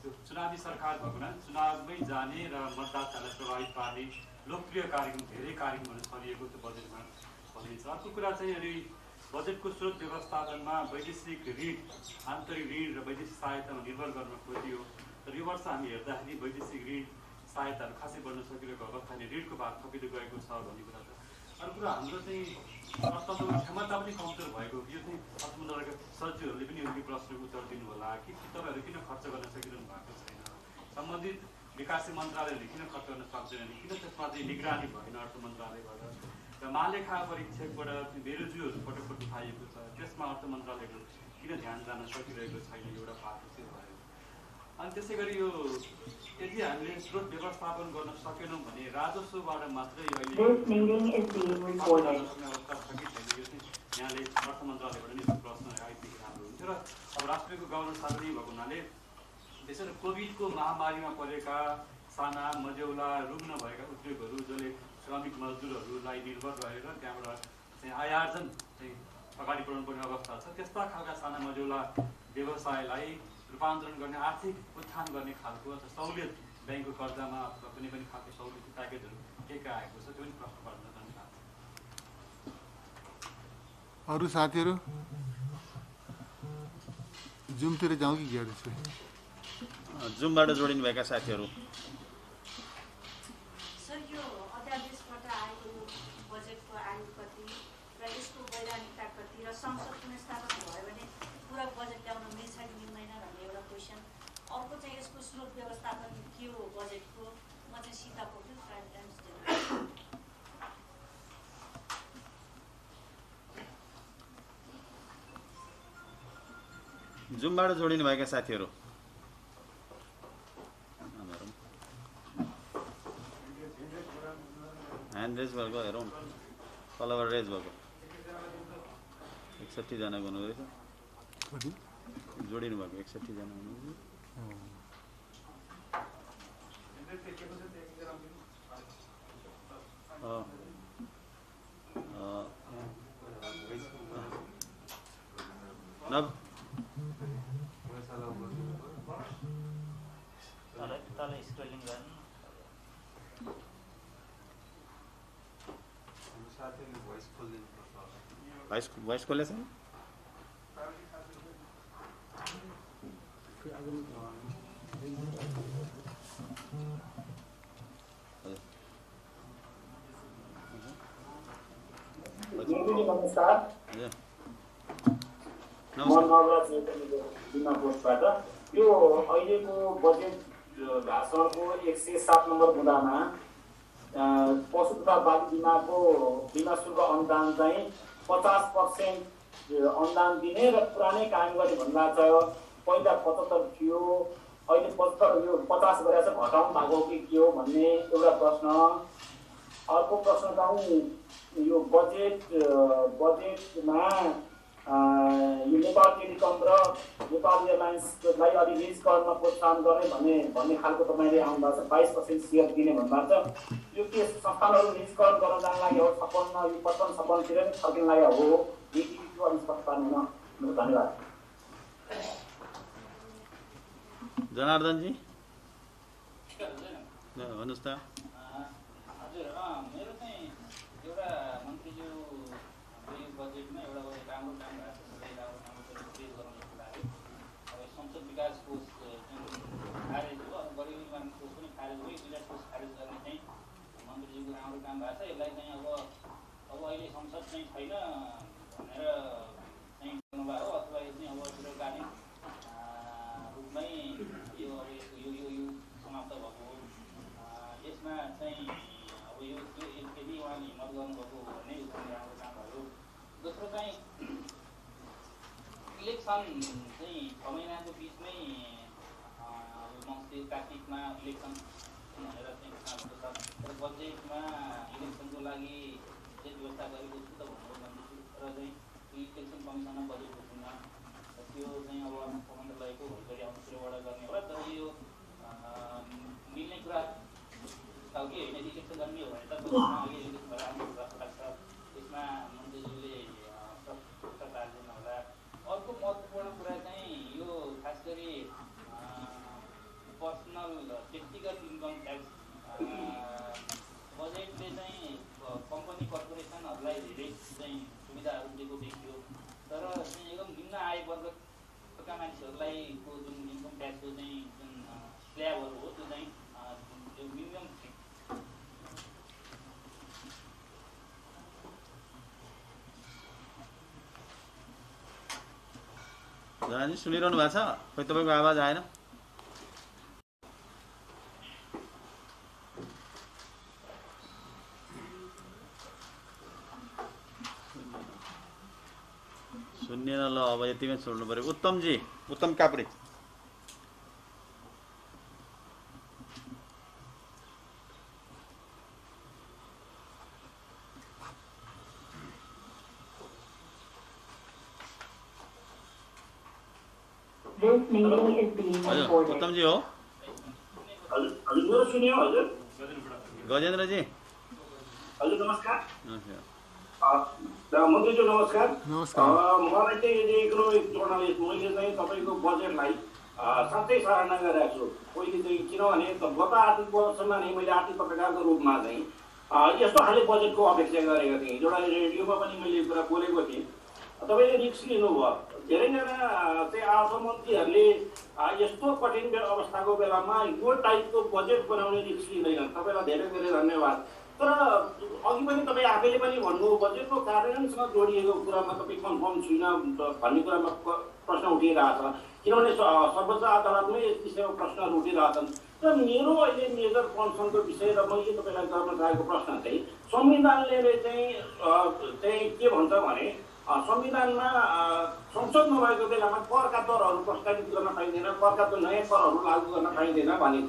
त्यो चुनावी सरकार भएको हुनाले चुनावमै जाने र मतदातालाई प्रभावित पार्ने लोकप्रिय कार्यक्रम धेरै कार्यक्रमहरू छरिएको त्यो बजेटमा भनिन्छ। अर्को कुरा चाहिँ अनि बजेटको स्रोत व्यवस्थापनमा वैदेशिक ऋण, आन्तरिक ऋण र वैदेशिक सहायतामा निर्भर गर्न खोजियो। तर यो वर्ष हामी हेर्दाखेरि वैदेशिक ऋण सहायताहरू खासै बढ्न सकिरहेको अवस्थाले ऋणको भाग थपिँदै गएको छ भन्ने कुरा छ। अर्को कुरा हाम्रो चाहिँ अर्थतन्त्रको क्षमता पनि कमजोर भएको, यो चाहिँ अर्थमन्त्रालयका सचिवहरूले पनि यो प्रश्नको उत्तर दिनु होला कि तपाईँहरू किन खर्च गर्न सकिरहनु भएको छैन, सम्बन्धित विकास मन्त्रालयले किन खर्च गर्न सक्दैनन्, किन त्यसमा चाहिँ निगरानी भएन अर्थ मन्त्रालयबाट। र महालेखा परीक्षकबाट बेरोजुहरू पटक पटक उठाइएको छ, त्यसमा अर्थ मन्त्रालयको किन ध्यान जान सकिरहेको छैन, एउटा पाटो चाहिँ भयो। अनि त्यसै गरी यो यदि हामीले स्रोत व्यवस्थापन गर्न सकेनौँ भने राजस्वबाट मात्रै अहिले अवस्था छ कि छैन, यो चाहिँ यहाँले अर्थ मन्त्रालयबाट नि प्रश्न आइदिएको राम्रो हुन्थ्यो। र अब राष्ट्रको गौरव साधनै भएको हुनाले विशेष कोभिडको महामारीमा परेका साना मझौला रुग्ण भएका उद्योगहरू जसले श्रमिक मजदुरहरूलाई निर्भर रहेर त्यहाँबाट चाहिँ आयार्जन चाहिँ अगाडि बढाउनुपर्ने अवस्था छ, त्यस्ता खालका साना मझौला व्यवसायलाई रूपान्तरण गर्ने आर्थिक उत्थान गर्ने खालको अथवा सहुलियत ब्याङ्कको कर्जामा अथवा कुनै पनि खालको सहुलियत प्याकेजहरू के आएको छ त्यो पनि प्रश्न गर्न चाहन्छु। अरू साथीहरू जुमतिर जाउँ कि के गर्दैछु? जुमबाट जोडिनुभएका साथीहरू सर, यो अध्यादेशबाट आएको यो बजेटको आयु कति र यसको वैधानिकता कति र संसद पुनर्स्थापन भयो भने पुरा बजेट ल्याउन मिल्छ कि मिल्दैन भन्ने एउटा क्वेसन। अर्को चाहिँ यसको स्रोत व्यवस्थापन के हो बजेटको? म चाहिँ सीता पोखरेल प्राइम टाइम्स। जुमबाट जोडिनुभएका साथीहरू ह्यान्ड रेज भएको हेरौँ, तलबाट रेज भएको 61 जना हुनुहुँदैछ। जोडिनु भएको 61 जना हुनुहुन्छ। तल स्क्रोलिङ गर्नु। भोइस खोलेछ? नमस्कार, म नवराज नेपाली बिमा पोस्टबाट। यो अहिलेको बजेट भाषणको 107 नम्बर बुँदामा पशु तथा बाली बिमाको बिमा शुल्क अनुदान चाहिँ 50% अनुदान दिने र पुरानै कायम गर्ने भन्दा छ। पहिला 75 थियो, अहिले 75 यो 50 गरेर चाहिँ घटाउनु भएको कि के हो भन्ने एउटा प्रश्न। अर्को प्रश्न चाहिँ यो बजेटमा यो नेपाल टेलिकम र नेपाल एयरलाइन्सलाई अलि निजीकरणमा प्रोत्साहन गर्ने भन्ने खालको तपाईँले आउनुभएको छ। 22% सेयर दिने भन्नुभएको छ। यो के संस्थानहरू निजीकरण गर्न जान लागि हो? 56 यो 55 तिर नै फर्किन लागेको हो? यो अलिक स्पष्ट पार्नुहुन। धन्यवाद। जनार्दनजी भन्नुहोस् त। हजुर, मेरो चाहिँ एउटा मन्त्रीज्यू यो बजेटमा एउटा राम्रो काम भएको छ, सबै राम्रो काम पेश गराउनु जस्तो लाग्यो। अब संसद विकास कोष खारेज हो, अब गरिबी निवारण कोष पनि खारेज हो। यो दुईवटा कोष खारेज गर्ने चाहिँ मन्त्रीज्यूको राम्रो काम भएको छ। यसलाई चाहिँ अब अहिले संसद चाहिँ छैन भनेर चाहिँ गर्नुभयो हो, अथवा यो चाहिँ अब दीर्घकालीन रूपमै यो समाप्त भएको हो। यसमा चाहिँ अब यो यदि उहाँले हिम्मत गर्नुभएको हो भने एकदमै राम्रो काम भयो। दोस्रो चाहिँ इलेक्सन चाहिँ 6 महिनाको बिचमै मङ्सिर कार्तिकमा इलेक्सन भनेर चाहिँ घोषणा भएको छ। तर बजेटमा इलेक्सनको लागि जे व्यवस्था गरेको छु त भनेर भन्दैछु, र चाहिँ इलेक्सन कमिसनमा बजेट घोषणा त्यो चाहिँ अब मन्त्रालयको भइगरी आउनुबाट गर्ने होला। तर यो मिल्ने कुरा हो कि होइन, इलेक्सन गर्ने हो भने त अहिले इलेक्सन भएर आउने कुरा लाग्छ। त्यसमा मन्त्रीज्यूले कार्य होला। अर्को महत्त्वपूर्ण कुरा चाहिँ यो खास गरी पर्सनल व्यक्तिगत इन्कम ट्याक्स बजेटले चाहिँ कम्पनी कर्पोरेसनहरूलाई धेरै चाहिँ सुविधाहरू दिएको देखियो। तर चाहिँ एकदम निम्न आय वर्गका मानिसहरूलाई जुन इन्कम ट्याक्सको चाहिँ जुन स्ल्याबहरू हो त्यो चाहिँ त्यो मिनिमम जनाजी सुनिरहनु भएको छ? खोइ तपाईँको आवाज आएन। सुन्नेन। ल अब यतिमै छोड्नु पऱ्यो। उत्तमजी, उत्तम काप्रे। हजुर उत्तमजी हो? हजुर सुन्यो? हजुर गजेन्द्रजी हजुर नमस्कार। नमस्कार। मन्त्रीज्यू नमस्कार। नमस्कार। मलाई चाहिँ यदि इकोनोमिक जर्नलिस्ट, मैले चाहिँ तपाईँको बजेटलाई साँच्चै सराहना गरिरहेको छु। पहिले चाहिँ किनभने गत आर्थिक वर्षमा नै मैले आर्थिक पत्रकारको रूपमा चाहिँ यस्तो खाले बजेटको अपेक्षा गरेको थिएँ। एउटा रेडियोमा पनि मैले कुरा बोलेको थिएँ। तपाईँले रिक्स लिनुभयो। धेरैजना चाहिँ अर्थमन्त्रीहरूले यस्तो कठिन अवस्थाको बेलामा यो टाइपको बजेट बनाउने रिक्स लिँदैनन्। तपाईँलाई धेरै धेरै धन्यवाद। तर अघि पनि तपाईँ आफैले पनि भन्नुभयो बजेटको कार्यान्वयनसँग जोडिएको कुरामा तपाईँ कन्फर्म छुइनँ भन्ने कुरामा प्रश्न उठिरहेछ। किनभने सर्वोच्च अदालतमै यस विषयमा प्रश्नहरू उठिरहेछन्। र मेरो अहिले मेजर कन्सर्नको विषय र मैले तपाईँलाई गर्न चाहेको प्रश्न चाहिँ संविधानले चाहिँ के भन्छ भने संविधानमा संसद नभएको बेलामा करका दरहरू प्रस्तावित गर्न पाइँदैन, करका नयाँ करहरू लागू गर्न पाइँदैन भने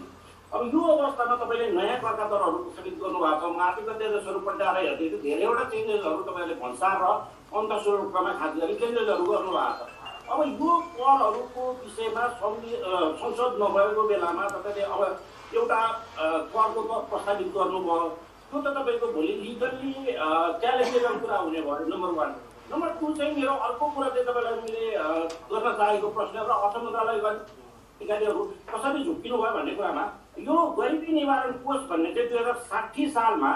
अब यो अवस्थामा तपाईँले नयाँ करका दरहरू प्रस्तावित गर्नुभएको छ। म आर्थिक निर्देशहरू पल्टाएर हेर्दै धेरैवटा चेन्जेसहरू तपाईँले भन्सार र अन्तःशुल्कमा खास गरी चेन्जेसहरू गर्नुभएको छ। अब यो करहरूको विषयमा संसद नभएको बेलामा तपाईँले अब एउटा करको दर प्रस्तावित गर्नुभयो। त्यो त तपाईँको भोलि लिगल्ली च्यालेन्जेबल कुरा हुने भयो, नम्बर 1। नम्बर 2 चाहिँ मेरो अर्को कुरा चाहिँ तपाईँलाई मैले गर्न चाहेको प्रश्न र अर्थ मन्त्रालयका अधिकारीहरू कसरी झुक्किनु भयो भन्ने कुरामा यो गरिबी निवारण कोष भन्ने चाहिँ 2060 सालमा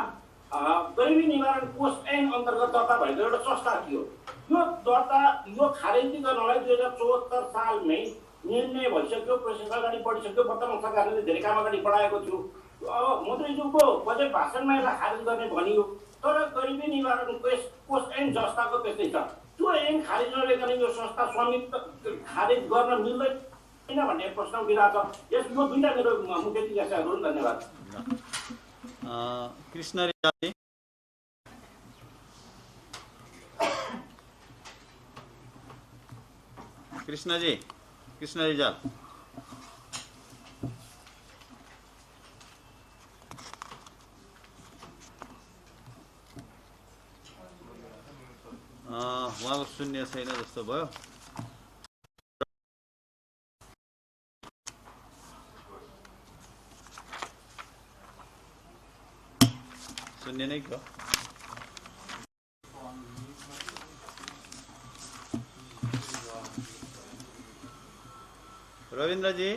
गरिबी निवारण कोष ऐन अन्तर्गत दर्ता भएको एउटा संस्था थियो। यो दर्ता यो खारेजी गर्नलाई 2074 सालमै निर्णय भइसक्यो, प्रोसेस अगाडि बढिसक्यो। वर्तमान सरकारले धेरै काम अगाडि बढाएको थियो। अब मन्त्रीज्यूको बजेट भाषणमा यसलाई खारेज गर्ने भनियो, तर गरिबी निवारण कोष ऐन जस्ताको त्यस्तै छ। त्यो ऐन खारेज नगरिकन यो संस्था स्वामित्व खारेज गर्न मिल्दैन भन्ने प्रश्न उठिरहेको छ। यो दुईटा मेरो मुख्य जिज्ञासाहरू हुन्। धन्यवाद। कृष्ण रिजाल कृष्ण रिजाल उहाँको शून्य छैन जस्तो भयो। शून्य नै थियो। रविन्द्र जी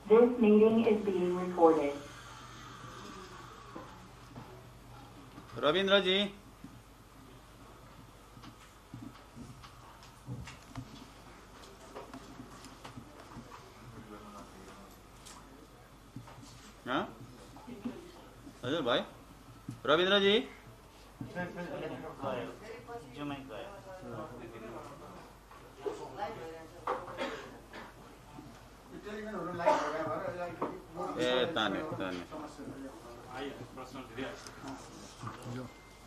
This meeting is being recorded. Rabindra जी हजुर भाइ रविन्द्र जी ताने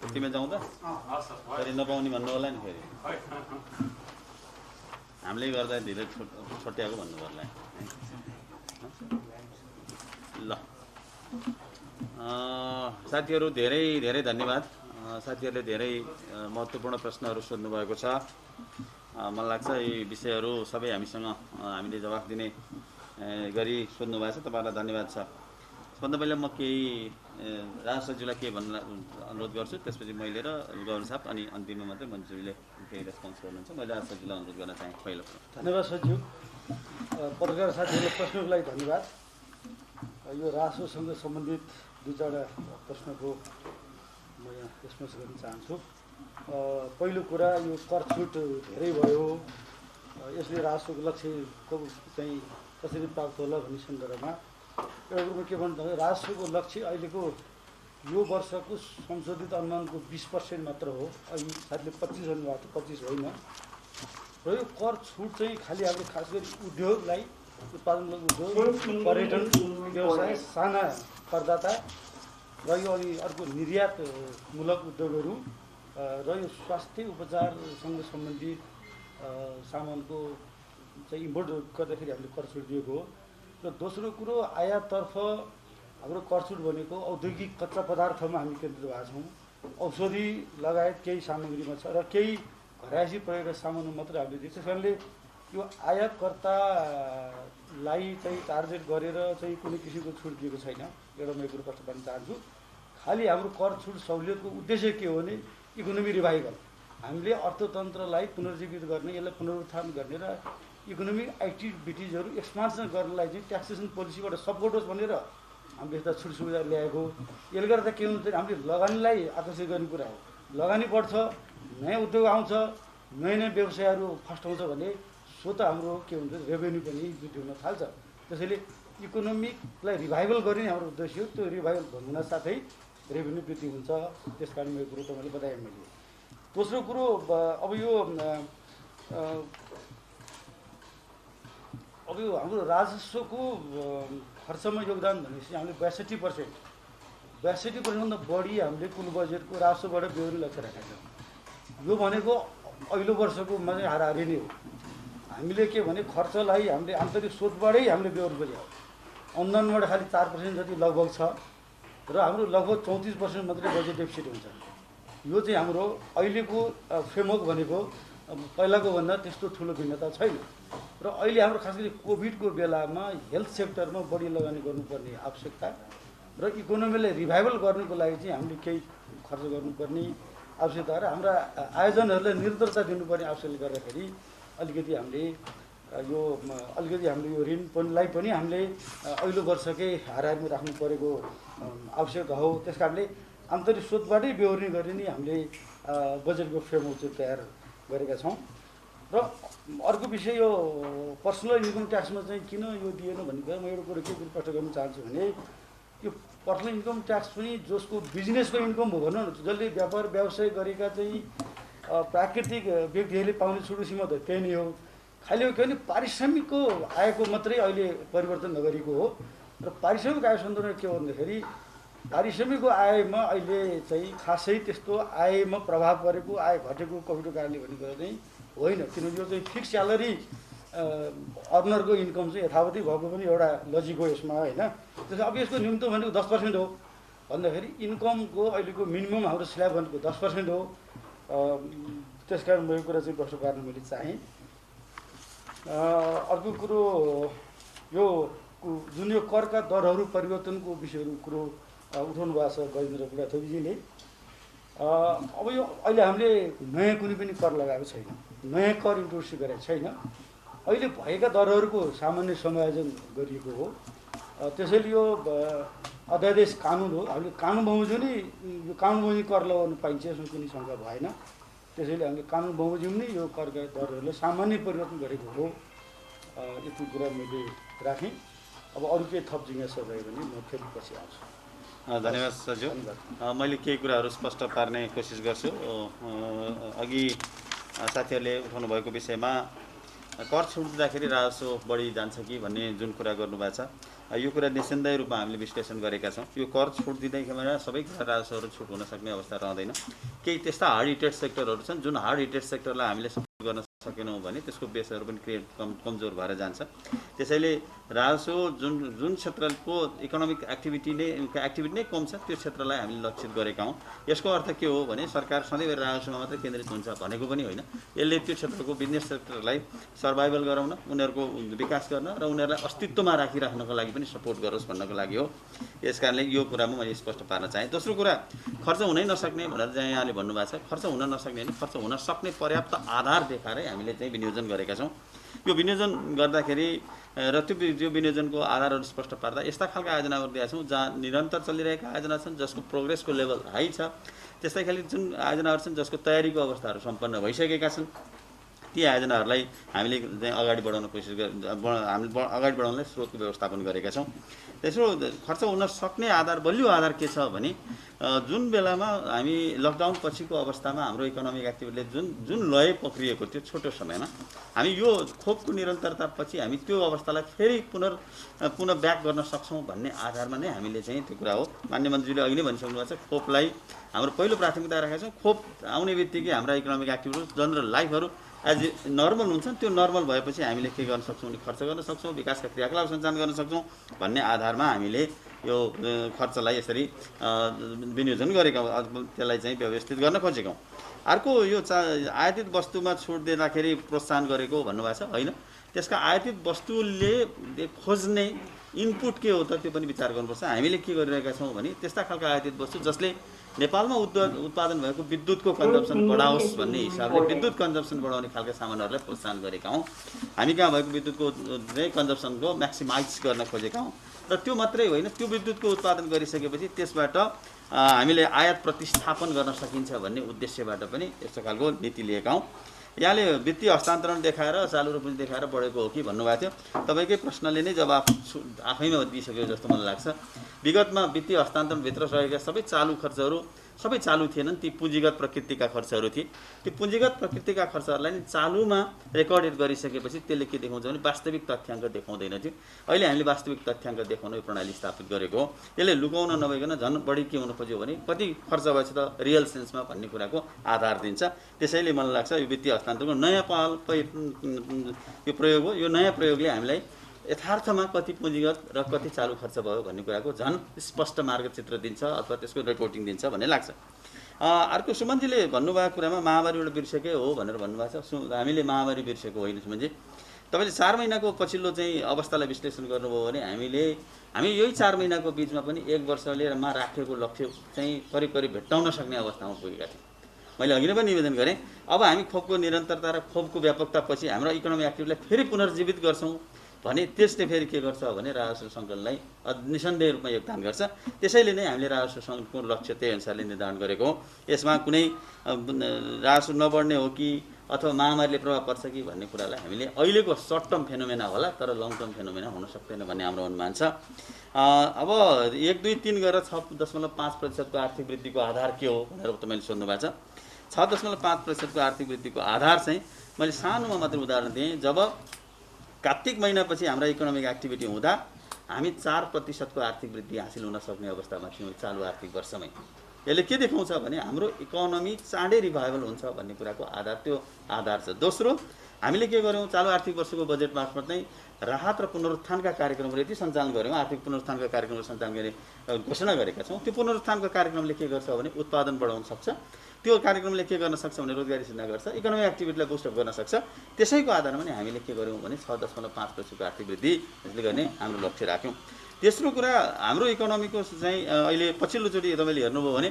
तिमी जाउँ त फेरि नपाउने भन्नु होला नि। फेरि हामीले गर्दा ढिलो छुट्याएको भन्नु पर्ला। ल साथीहरू धेरै धेरै धन्यवाद। साथीहरूले धेरै महत्त्वपूर्ण प्रश्नहरू सोध्नु भएको छ। मलाई लाग्छ यी विषयहरू सबै हामीले जवाफ दिने गरी सोध्नु भएको छ। तपाईँहरूलाई धन्यवाद छ। सबभन्दा पहिला म केही राज सचिवलाई केही भन्न अनुरोध गर्छु, त्यसपछि मैले र गौरव साहब अनि अन्तिममा मात्रै मन्त्रीले केही रेस्पोन्स गर्नुहुन्छ। मैले राज सचिवलाई अनुरोध गर्न चाहेँ पहिलो। धन्यवाद सचिव। पत्रकार साथीहरूले प्रश्नको लागि धन्यवाद। यो राजस्वसँग सम्बन्धित दुई चारवटा प्रश्नको म यहाँ रेस्पोन्स गर्न चाहन्छु। पहिलो कुरा यो कर छुट धेरै भयो, यसले राजस्वको लक्ष्यको चाहिँ कसरी प्राप्त होला भन्ने सन्दर्भमा एउटा कुरो के भन्नु, राजस्वको लक्ष्य अहिलेको यो वर्षको संशोधित अनुमानको 20% मात्र हो। अहिले साथीले 25 भन्नुभएको थियो, 25 होइन। र यो कर छुट चाहिँ खालि हाम्रो खास गरी उद्योगलाई, उत्पादनमूलक उद्योग, पर्यटन व्यवसाय, साना करदाता र यो अनि अर्को निर्यातमूलक उद्योगहरू र यो स्वास्थ्य उपचारसँग सम्बन्धित सामानको चाहिँ इम्पोर्ट गर्दाखेरि हामीले कर छुट दिएको हो। र दोस्रो कुरो आयाततर्फ हाम्रो कर छुट भनेको औद्योगिक कच्चा पदार्थमा हामी केन्द्रित भएको छौँ, औषधि लगायत केही सामग्रीमा छ र केही घरायसी प्रयोग सामानमा मात्रै हामीले दिन्छ। त्यस कारणले यो आयातकर्तालाई चाहिँ टार्गेट गरेर चाहिँ कुनै किसिमको छुट दिएको छैन। एउटा म कुरो स्पष्ट गर्न चाहन्छु। खालि हाम्रो कर छुट सहुलियतको उद्देश्य के हो भने इकोनोमी रिभाइभल, हामीले अर्थतन्त्रलाई पुनर्जीवित गर्ने, यसलाई पुनरुत्थान गर्ने र इकोनोमिक एक्टिभिटिजहरू एक्सपान्सन गर्नलाई चाहिँ ट्याक्सेसन पोलिसीबाट सपोर्ट होस् भनेर हामीले यस्ता छुट सुविधा ल्याएको। यसले गर्दा के हुन्छ, हामीले लगानीलाई आकर्षित गर्ने कुरा हो। लगानी बढ्छ, नयाँ उद्योग आउँछ, नयाँ नयाँ व्यवसायहरू फस्टाउँछ भने स्वतः हाम्रो के हुन्छ, रेभेन्यू पनि वृद्धि हुन थाल्छ। त्यसैले इकोनोमिकलाई रिभाइभल गर्ने हाम्रो उद्देश्य हो। त्यो रिभाइभल हुन साथै रेभेन्यू वृद्धि हुन्छ। त्यस कारण यो कुरो तपाईँले बताएँ मैले। दोस्रो कुरो, अब यो हाम्रो राजस्वको खर्चमा योगदान भनेपछि हामीले 62%भन्दा बढी हामीले कुल बजेटको राजस्वबाट बेहोरी लक्ष्य राखेका छौँ। यो भनेको अघिल्लो वर्षको मात्रै हाराहारी नै हो। हामीले के भने खर्चलाई हामीले आन्तरिक स्रोतबाटै हामीले बेहोर गऱ्यौँ। अनुदानबाट खालि 4% जति लगभग छ र हाम्रो लगभग 34% मात्रै बजेट डेफिसिट हुन्छ। यो चाहिँ हाम्रो अहिलेको फ्रेमवर्क भनेको पहिलाको भन्दा त्यस्तो ठुलो भिन्नता छैन। र अहिले हाम्रो खास गरी कोभिडको बेलामा हेल्थ सेक्टरमा बढी लगानी गर्नुपर्ने आवश्यकता र इकोनोमीलाई रिभाइभल गर्नुको लागि चाहिँ हामीले केही खर्च गर्नुपर्ने आवश्यकता र हाम्रा आयोजनहरूलाई निरन्तरता दिनुपर्ने आवश्यकले गर्दाखेरि अलिकति हामीले यो ऋणलाई पनि हामीले अघिल्लो वर्षकै हाराहारीमा राख्नु परेको आवश्यकता हो। त्यस कारणले आन्तरिक स्रोतबाटै बेहोर्ने गरी नै हामीले बजेटको फ्रेमवर्क चाहिँ तयार गरेका छौँ। र अर्को विषय, यो पर्सनल इन्कम ट्याक्समा चाहिँ किन यो दिएन भन्ने कुरा म एउटा कुरो के स्पष्ट गर्न चाहन्छु भने यो पर्सनल इन्कम ट्याक्स पनि जसको बिजनेसको इन्कम हो भनौँ न, जसले व्यापार व्यवसाय गरेका चाहिँ प्राकृतिक व्यक्तिहरूले पाउने छुट सीमा त त्यही नै हो। खालि हो के भने पारिश्रमिकको आयको मात्रै अहिले परिवर्तन नगरेको हो। र पारिश्रमिक आय सन्दर्भमा के हो भन्दाखेरि पारिश्रमिकको आयमा अहिले चाहिँ खासै त्यस्तो आयमा प्रभाव परेको, आय घटेको कोभिडको कारणले भन्ने कुरा चाहिँ होइन। किनकि यो चाहिँ फिक्स स्यालेरी अर्नरको इन्कम चाहिँ यथावतै भएको पनि एउटा लजिक हो यसमा, होइन। त्यसो अब यसको न्यूनतम भनेको 10% हो भन्दाखेरि इन्कमको अहिलेको मिनिमम हाम्रो स्ल्याब भनेको 10% हो। त्यस कारण म यो कुरा चाहिँ प्रश्न पार्न मैले चाहेँ। अर्को कुरो, यो जुन यो करका दरहरू परिवर्तनको विषयहरू कुरो उठाउनु भएको छ गजेन्द्र बुढाथोकीजीले। अब यो अहिले हामीले नयाँ कुनै पनि कर लगाएको छैन, नयाँ कर इन्ट्रोड्युस गरेको छैन। अहिले भएका दरहरूको सामान्य समायोजन गरिएको हो। त्यसैले यो अध्यादेश कानुन हो। हामीले कानुन बमोजिम यो कानुन बमोजिम कर लगाउनु पाइन्छ, यसमा कुनै शङ्का भएन। त्यसैले हामीले कानुन बमोजिम नै यो करका दरहरूलाई सामान्य परिवर्तन गरेको हो। यति कुरा मैले राखेँ। अब अरू केही थप जिज्ञासा भयो भने म फेरि पछि आउँछु। धन्यवाद सरज्यू। मैले केही कुराहरू स्पष्ट पार्ने कोसिस गर्छु। अघि साथीहरूले उठाउनु भएको विषयमा कर छुट दिँदाखेरि राजस्व बढी जान्छ कि भन्ने जुन कुरा गर्नुभएको छ, यो कुरा निस्सन्देह रूपमा हामीले विश्लेषण गरेका छौँ। यो कर छुट दिँदैखेर सबै कुरा राजस्वहरू छुट हुन सक्ने अवस्था रहँदैन। केही त्यस्ता हार्ड हिटेड सेक्टरहरू छन् जुन हार्ड हिटेड सेक्टरलाई हामीले सपोर्ट गर्न सकेनौँ भने त्यसको बेसहरू पनि कमजोर भएर जान्छ। त्यसैले राजस्व जुन क्षेत्रको इकोनोमिक एक्टिभिटी नै कम छ त्यो क्षेत्रलाई हामीले लक्षित गरेका हौँ। यसको अर्थ के हो भने सरकार सधैँ राजस्वमा मात्रै केन्द्रित हुन्छ भनेको पनि होइन। यसले त्यो क्षेत्रको बिजनेस सेक्टरलाई सर्भाइभल गराउन, उनीहरूको विकास गर्न र उनीहरूलाई अस्तित्वमा राखिराख्नको लागि पनि सपोर्ट गरोस् भन्नको लागि हो। यस कारणले यो कुरामा मैले स्पष्ट पार्न चाहेँ। दोस्रो कुरा, खर्च हुनै नसक्ने भनेर चाहिँ यहाँले भन्नुभएको छ। खर्च हुन नसक्ने होइन, खर्च हुन सक्ने पर्याप्त आधार देखाएरै हामीले चाहिँ विनियोजन गरेका छौँ। यो विनियोजन गर्दाखेरि र त्यो विनियोजनको आधारहरू स्पष्ट पार्दा यस्ता खालका आयोजनाहरू दिएका छौँ जहाँ निरन्तर चलिरहेका आयोजना छन्, जसको प्रोग्रेसको लेभल हाई छ। त्यस्तै खालि जुन आयोजनाहरू छन् जसको तयारीको अवस्थाहरू सम्पन्न भइसकेका छन्, ती आयोजनाहरूलाई हामीले चाहिँ अगाडि बढाउन कोसिस हामीले अगाडि बढाउनलाई स्रोतको व्यवस्थापन गरेका छौँ। त्यसो खर्च हुन सक्ने आधार, बलियो आधार के छ भने जुन बेलामा हामी लकडाउन पछिको अवस्थामा हाम्रो इकोनोमिक एक्टिभिटीले जुन लय पक्रिएको थियो छोटो समयमा, हामी यो खोपको निरन्तरता पछि हामी त्यो अवस्थालाई फेरि पुनः ब्याक गर्न सक्छौँ भन्ने आधारमा नै हामीले चाहिँ त्यो कुरा हो। माननीय मन्त्रीले अघि नै भनिसक्नु भएको छ, खोपलाई हाम्रो पहिलो प्राथमिकता राखेका छौँ। खोप आउने बित्तिकै हाम्रा इकोनोमिक एक्टिभिटी जनरल लाइफहरू एज नर्मल हुन्छन् त्यो नर्मल भएपछि हामीले के गर्न सक्छौँ भने खर्च गर्न सक्छौँ, विकासका क्रियाकलाप सञ्चालन गर्न सक्छौँ भन्ने आधारमा हामीले यो खर्चलाई यसरी विनियोजन गरेका त्यसलाई चाहिँ व्यवस्थित गर्न खोजेका हौँ। अर्को यो आयातित वस्तुमा छुट दिँदाखेरि प्रोत्साहन गरेको भन्नुभएको छ, होइन। त्यसका आयातित वस्तुले खोज्ने इनपुट के हो त त्यो पनि विचार गर्नुपर्छ। हामीले के गरिरहेका छौँ भने त्यस्ता खालका आयातित वस्तु जसले नेपालमा उत्पादन भएको विद्युतको कन्जम्सन बढाओस् भन्ने हिसाबले विद्युत कन्जम्सन बढाउने खालका सामानहरूलाई प्रोत्साहन गरेका हौँ। हामी कहाँ भएको विद्युतको चाहिँ कन्जम्सनको म्याक्सिमाइज गर्न खोजेका हौँ र त्यो मात्रै होइन, त्यो विद्युतको उत्पादन गरिसकेपछि त्यसबाट हामीले आयात प्रतिस्थापन गर्न सकिन्छ भन्ने उद्देश्यबाट पनि यस्तो खालको नीति लिएका हौँ। यहाँले वित्तीय हस्तान्तरण देखाएर चालु र पुँजी देखाएर बढेको हो कि भन्नुभएको थियो। तपाईँकै प्रश्नले नै जवाफ आफैमा दिइसक्यो जस्तो मलाई लाग्छ। विगतमा वित्तीय हस्तान्तरणभित्र रहेका सबै चालु खर्चहरू सबै चालु थिएनन्, ती पुँजीगत प्रकृतिका खर्चहरू थिए। त्यो पुँजीगत प्रकृतिका खर्चहरूलाई नि चालुमा रेकर्डेड गरिसकेपछि त्यसले के देखाउँछ भने वास्तविक तथ्याङ्क देखाउँदैन थियो। अहिले हामीले वास्तविक तथ्याङ्क देखाउने प्रणाली स्थापित गरेको हो। यसले लुकाउन नभइकन झन् बढी के हुनु खोज्यो भने कति खर्च भएछ त रियल सेन्समा भन्ने कुराको आधार दिन्छ। त्यसैले मलाई लाग्छ यो वित्तीय हस्तान्तरणको नयाँ यो प्रयोग हो। यो नयाँ प्रयोगले हामीलाई यथार्थमा कति पुँजीगत र कति चालु खर्च भयो भन्ने कुराको झन् स्पष्ट मार्गचित्र दिन्छ अथवा त्यसको रिपोर्टिङ दिन्छ भन्ने लाग्छ। अर्को सुमनजीले भन्नुभएको कुरामा महामारीबाट बिर्सेकै हो भनेर भन्नुभएको छ। हामीले महामारी बिर्सेको होइन सुमनजी। तपाईँले 4 महिनाको पछिल्लो चाहिँ अवस्थालाई विश्लेषण गर्नुभयो भने हामी यही 4 महिनाको बिचमा पनि 1 वर्षमा राखेको लक्ष्य चाहिँ करिब करिब भेट्टाउन सक्ने अवस्थामा पुगेका थियौँ। मैले अघि नै पनि निवेदन गरेँ, अब हामी खोपको निरन्तरता र खोपको व्यापकतापछि हाम्रो इकोनोमी एक्टिभिटीलाई फेरि पुनर्जीवित गर्छौँ भने त्यसले फेरि के गर्छ भने राजस्व सङ्कलनलाई निसन्देह रूपमा योगदान गर्छ। त्यसैले नै हामीले राजस्व सङ्कलनको लक्ष्य त्यही अनुसारले निर्धारण गरेको हो। यसमा कुनै राजस्व नबढ्ने हो कि अथवा महामारीले प्रभाव पर्छ कि भन्ने कुरालाई हामीले अहिलेको सर्ट टर्म फेनोमेना होला, तर लङ टर्म फेनोमेना हुन सक्दैन भन्ने हाम्रो अनुमान छ। अब 1, 2, 3 गरेर 6.5% आर्थिक वृद्धिको आधार के हो भनेर तपाईँले सोध्नु भएको छ। 6.5% आर्थिक वृद्धिको आधार चाहिँ मैले सानोमा मात्र उदाहरण दिएँ। जब कार्तिक महिनापछि हाम्रा इकोनोमिक एक्टिभिटी हुँदा हामी 4% आर्थिक वृद्धि हासिल हुन सक्ने अवस्थामा थियौँ चालु आर्थिक वर्षमै। यसले के देखाउँछ भने हाम्रो इकोनोमी चाँडै रिभाइभल हुन्छ भन्ने कुराको आधार त्यो आधार छ। दोस्रो, हामीले के गर्यौँ चालु आर्थिक वर्षको बजेट मार्फत नै राहत र पुनरुत्थानका कार्यक्रमहरू यति सञ्चालन गऱ्यौँ, आर्थिक पुनरुत्थानका कार्यक्रमहरू सञ्चालन गर्ने घोषणा गरेका छौँ। त्यो पुनरुत्थानको कार्यक्रमले के गर्छ भने उत्पादन बढाउन सक्छ। त्यो कार्यक्रमले के गर्न सक्छ भने रोजगारी सृजना गर्छ, इकोनोमिक एक्टिभिटीलाई बुस्टअप गर्न सक्छ। त्यसैको आधारमा नै हामीले के गर्यौँ भने 6.5% आर्थिक वृद्धि यसले गर्ने हाम्रो लक्ष्य राख्यौँ। तेस्रो कुरा, हाम्रो इकोनोमीको चाहिँ अहिले पछिल्लोचोटि तपाईँले हेर्नुभयो भने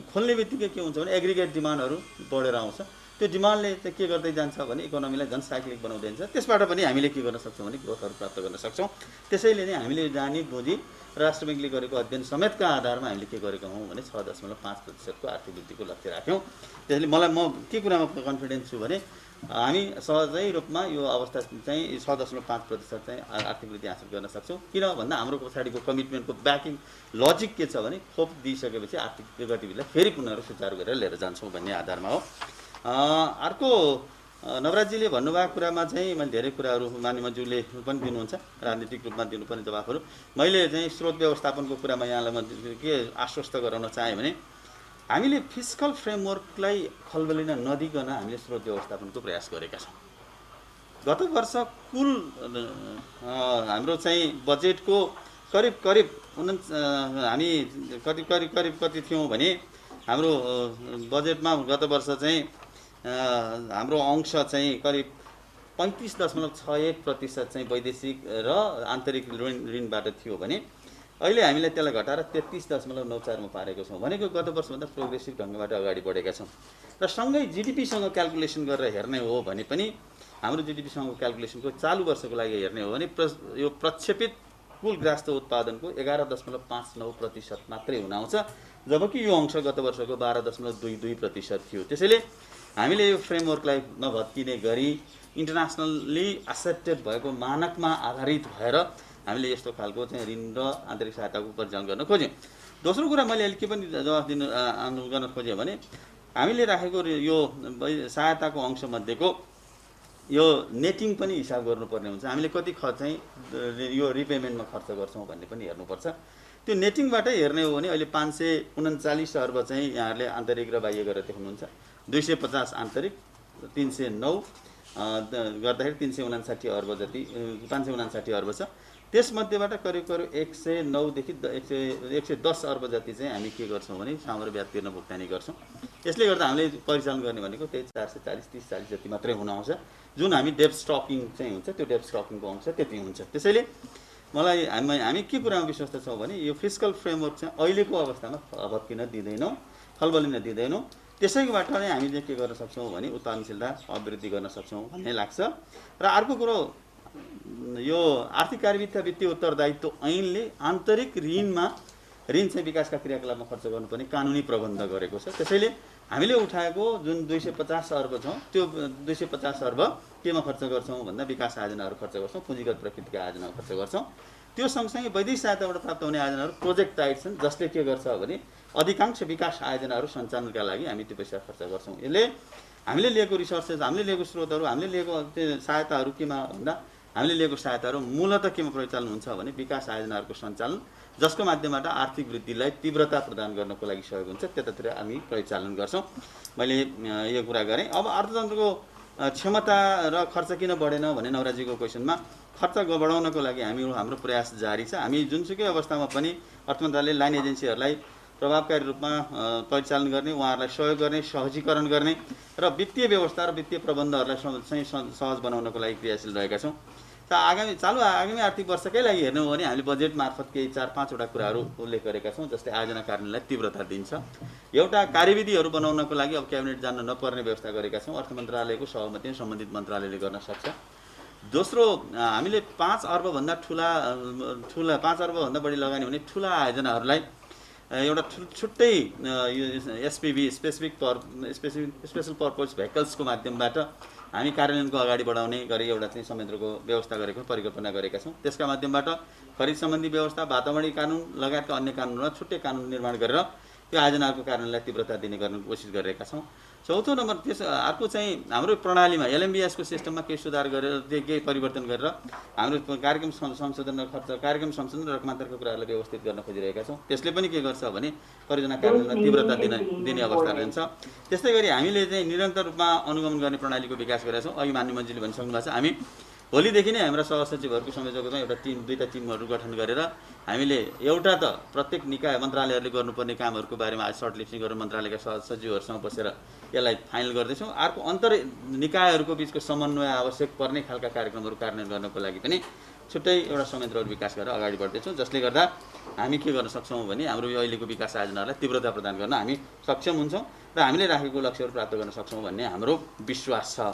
खोल्ने बित्तिकै के हुन्छ भने एग्रिगेट डिमान्डहरू बढेर आउँछ। त्यो डिमान्डले चाहिँ के गर्दै जान्छ भने इकोनोमीलाई झन् साइक्लिक बनाउँदै जान्छ। त्यसबाट पनि हामीले के गर्न सक्छौँ भने ग्रोथहरू प्राप्त गर्न सक्छौँ। त्यसैले नै हामीले जानी बुझी राष्ट्र ब्याङ्कले गरेको अध्ययन समेतका आधारमा हामीले के गरेका हौँ भने 6.5% आर्थिक वृद्धिको लक्ष्य राख्यौँ। त्यसले म के कुरामा कन्फिडेन्स छु भने हामी सहजै रूपमा यो अवस्था चाहिँ 6.5% चाहिँ आर्थिक वृद्धि हासिल गर्न सक्छौँ। किन भन्दा हाम्रो पछाडिको कमिटमेन्टको ब्याकिङ लजिक के छ भने खोप दिइसकेपछि आर्थिक गतिविधिलाई फेरि पुनः सुचारू गरेर लिएर जान्छौँ भन्ने आधारमा हो। अर्को नवराजजीले भन्नुभएको कुरामा चाहिँ मैले धेरै कुराहरू मान्यमज्यूले पनि दिनुहुन्छ, राजनीतिक रूपमा दिनुपर्ने जवाफहरू। मैले चाहिँ स्रोत व्यवस्थापनको कुरामा यहाँलाई म के आश्वस्त गराउन चाहेँ भने हामीले फिस्कल फ्रेमवर्कलाई खलबलिन नदिकन हामीले स्रोत व्यवस्थापनको प्रयास गरेका छौँ। गत वर्ष कुल हाम्रो चाहिँ बजेटको करिब हामी कति थियौँ भने हाम्रो बजेटमा गत वर्ष चाहिँ हाम्रो अंश चाहिँ करिब 35.61% चाहिँ वैदेशिक र आन्तरिक ऋणबाट थियो भने अहिले हामीले त्यसलाई घटाएर 33.94 मा पारेको छौँ। भनेको गत वर्षभन्दा प्रोग्रेसिभ ढङ्गबाट अगाडि बढेका छौँ। र सँगै जिडिपीसँग क्यालकुलेसन गरेर हेर्ने हो भने पनि हाम्रो जिडिपीसँग क्यालकुलेसनको चालु वर्षको लागि हेर्ने हो भने यो प्रक्षेपित कुल गृहस्थ उत्पादनको 11.59% मात्रै हुन आउँछ, जबकि यो अंश गत वर्षको 12.22% थियो। त्यसैले हामीले यो फ्रेमवर्कलाई नभत्किने गरी इन्टरनेसनली एक्सेप्टेड भएको मानकमा आधारित भएर हामीले यस्तो खालको चाहिँ ऋण र आन्तरिक सहायताको परिचालन गर्न खोज्यौँ। दोस्रो कुरा मैले अहिले के पनि जवाफ गर्न खोजेँ भने हामीले राखेको यो सहायताको अंशमध्येको यो नेटिङ पनि हिसाब गर्नुपर्ने हुन्छ। हामीले कति खर्च चाहिँ यो रिपेमेन्टमा खर्च गर्छौँ भन्ने पनि हेर्नुपर्छ। त्यो नेटिङबाटै हेर्ने हो भने अहिले 539 अर्ब चाहिँ यहाँहरूले आन्तरिक र बाह्य गरेर देख्नुहुन्छ। 250 आन्तरिक 309 गर्दाखेरि 359 अर्ब जति 559 अर्ब छ। त्यसमध्येबाट करिब 109 देखि 110 अर्ब जति चाहिँ हामी के गर्छौँ भने सामग्री ब्याज तिर्न भुक्तानी गर्छौँ। यसले गर्दा हामीले परिचालन गर्ने भनेको त्यही 440-30-40 जति मात्रै हुन आउँछ। जुन हामी डेब्ट स्टकिङ चाहिँ हुन्छ त्यो डेब्ट स्टकिङको अंश त्यति हुन्छ। त्यसैले मलाई हामी के कुरामा विश्वस्त छौँ भने यो फिस्कल फ्रेमवर्क चाहिँ अहिलेको अवस्थामा भत्किन दिँदैनौँ, खलबलिन दिँदैनौँ। त्यसैबाट नै हामीले के गर्न सक्छौँ भने उत्पादनशीलता अभिवृद्धि गर्न सक्छौँ भन्ने लाग्छ। र अर्को कुरो यो आर्थिक कार्यविधि वित्तीय उत्तरदायित्व ऐनले आन्तरिक ऋण चाहिँ विकासका क्रियाकलापमा खर्च गर्नुपर्ने कानुनी प्रबन्ध गरेको छ। त्यसैले हामीले उठाएको जुन 250 अर्ब छ त्यो 250 अर्ब केमा खर्च गर्छौँ भन्दा विकास आयोजनाहरू खर्च गर्छौँ, पुँजीगत प्रकृतिका आयोजनाहरू खर्च गर्छौँ। त्यो सँगसँगै वैदेशिक सहायताबाट प्राप्त हुने आयोजनाहरू प्रोजेक्ट टाइप छन्, जसले के गर्छ भने अधिकांश विकास आयोजनाहरू सञ्चालनका लागि हामी त्यो पैसा खर्च गर्छौँ। यसले हामीले लिएको रिसोर्सेस, हामीले लिएको स्रोतहरू, हामीले लिएको त्यो सहायताहरू केमा भन्दा हामीले लिएको सहायताहरू मूलतः केमा परिचालन हुन्छ भने विकास आयोजनाहरूको सञ्चालन, जसको माध्यमबाट आर्थिक वृद्धिलाई तीव्रता प्रदान गर्नको लागि सहयोग हुन्छ, त्यतातिर हामी परिचालन गर्छौँ। मैले यो कुरा गरेँ। अब अर्थतन्त्रको क्षमता र खर्च किन बढेन भने नवराजीको क्वेसनमा खर्च बढाउनको लागि हाम्रो प्रयास जारी छ। हामी जुनसुकै अवस्थामा पनि अर्थ मन्त्रालयले लाइन एजेन्सीहरूलाई प्रभावकारी रूपमा परिचालन गर्ने, उहाँहरूलाई सहयोग गर्ने, सहजीकरण गर्ने र वित्तीय व्यवस्था र वित्तीय प्रबन्धहरूलाई चाहिँ सहज बनाउनको लागि क्रियाशील रहेका छौँ। त आगामी आर्थिक वर्षकै लागि हेर्नु हो भने हामीले बजेट मार्फत केही 4-5 वटा कुराहरू उल्लेख गरेका छौँ, जसले आयोजना कार्यान्वयनलाई तीव्रता दिन्छ। एउटा कार्यविधिहरू बनाउनको लागि अब क्याबिनेट जान्न नपर्ने व्यवस्था गरेका छौँ। अर्थ मन्त्रालयको सहमति सम्बन्धित मन्त्रालयले गर्न सक्छ। दोस्रो, हामीले 5 अर्बभन्दा ठुला 5 अर्बभन्दा बढी लगानी हुने ठुला आयोजनाहरूलाई एउटा छुट्टै एसपिभी स्पेशल पर्पज भेहिकल्सको माध्यमबाट हामी कार्यान्वयनको अगाडि बढाउने गरी एउटा चाहिँ संयन्त्रको व्यवस्था गरेको परिकल्पना गरेका छौँ। त्यसका माध्यमबाट खरिद सम्बन्धी व्यवस्था, वातावरणीय कानुन लगायतका अन्य कानुनमा छुट्टै कानुन निर्माण गरेर त्यो आयोजनाको कार्यान्वयनलाई तीव्रता दिने गर्न कोसिस गरिरहेका छौँ। चौथो नम्बर अर्को चाहिँ हाम्रो प्रणालीमा एलएमबीएसको सिस्टममा केही सुधार गरेर केही परिवर्तन गरेर हाम्रो कार्यक्रम संशोधन र रकमान्तरको कुराहरूलाई व्यवस्थित गर्न खोजिरहेका छौँ। त्यसले पनि के गर्छ भने परियोजना कार्यान्वयनमा तीव्रता दिने अवस्था रहन्छ। त्यस्तै गरी हामीले चाहिँ निरन्तर रूपमा अनुगमन गर्ने प्रणालीको विकास गरेका छौँ। अघि मान्य मन्त्रीले भनिसक्नु भएको छ, हामी भोलिदेखि नै हाम्रा सहसचिवहरूको संयोजकमा एउटा दुईटा टिमहरू गठन गरेर हामीले एउटा त प्रत्येक निकाय मन्त्रालयहरूले गर्नुपर्ने कामहरूको बारेमा आज सर्ट लिस्टिङ गरेर मन्त्रालयका सचिवहरूसँग बसेर यसलाई फाइनल गर्दैछौँ। अर्को अन्तर निकायहरूको बिचको समन्वय आवश्यक पर्ने खालका कार्यक्रमहरू कार्यान्वयन गर्नको लागि पनि छुट्टै एउटा संयन्त्रहरू विकास गरेर अगाडि बढ्दैछौँ, जसले गर्दा हामी के गर्न सक्छौँ भने हाम्रो यो अहिलेको विकास आयोजनाहरूलाई तीव्रता प्रदान गर्न हामी सक्षम हुन्छौँ र हामीले राखेको लक्ष्यहरू प्राप्त गर्न सक्छौँ भन्ने हाम्रो विश्वास छ।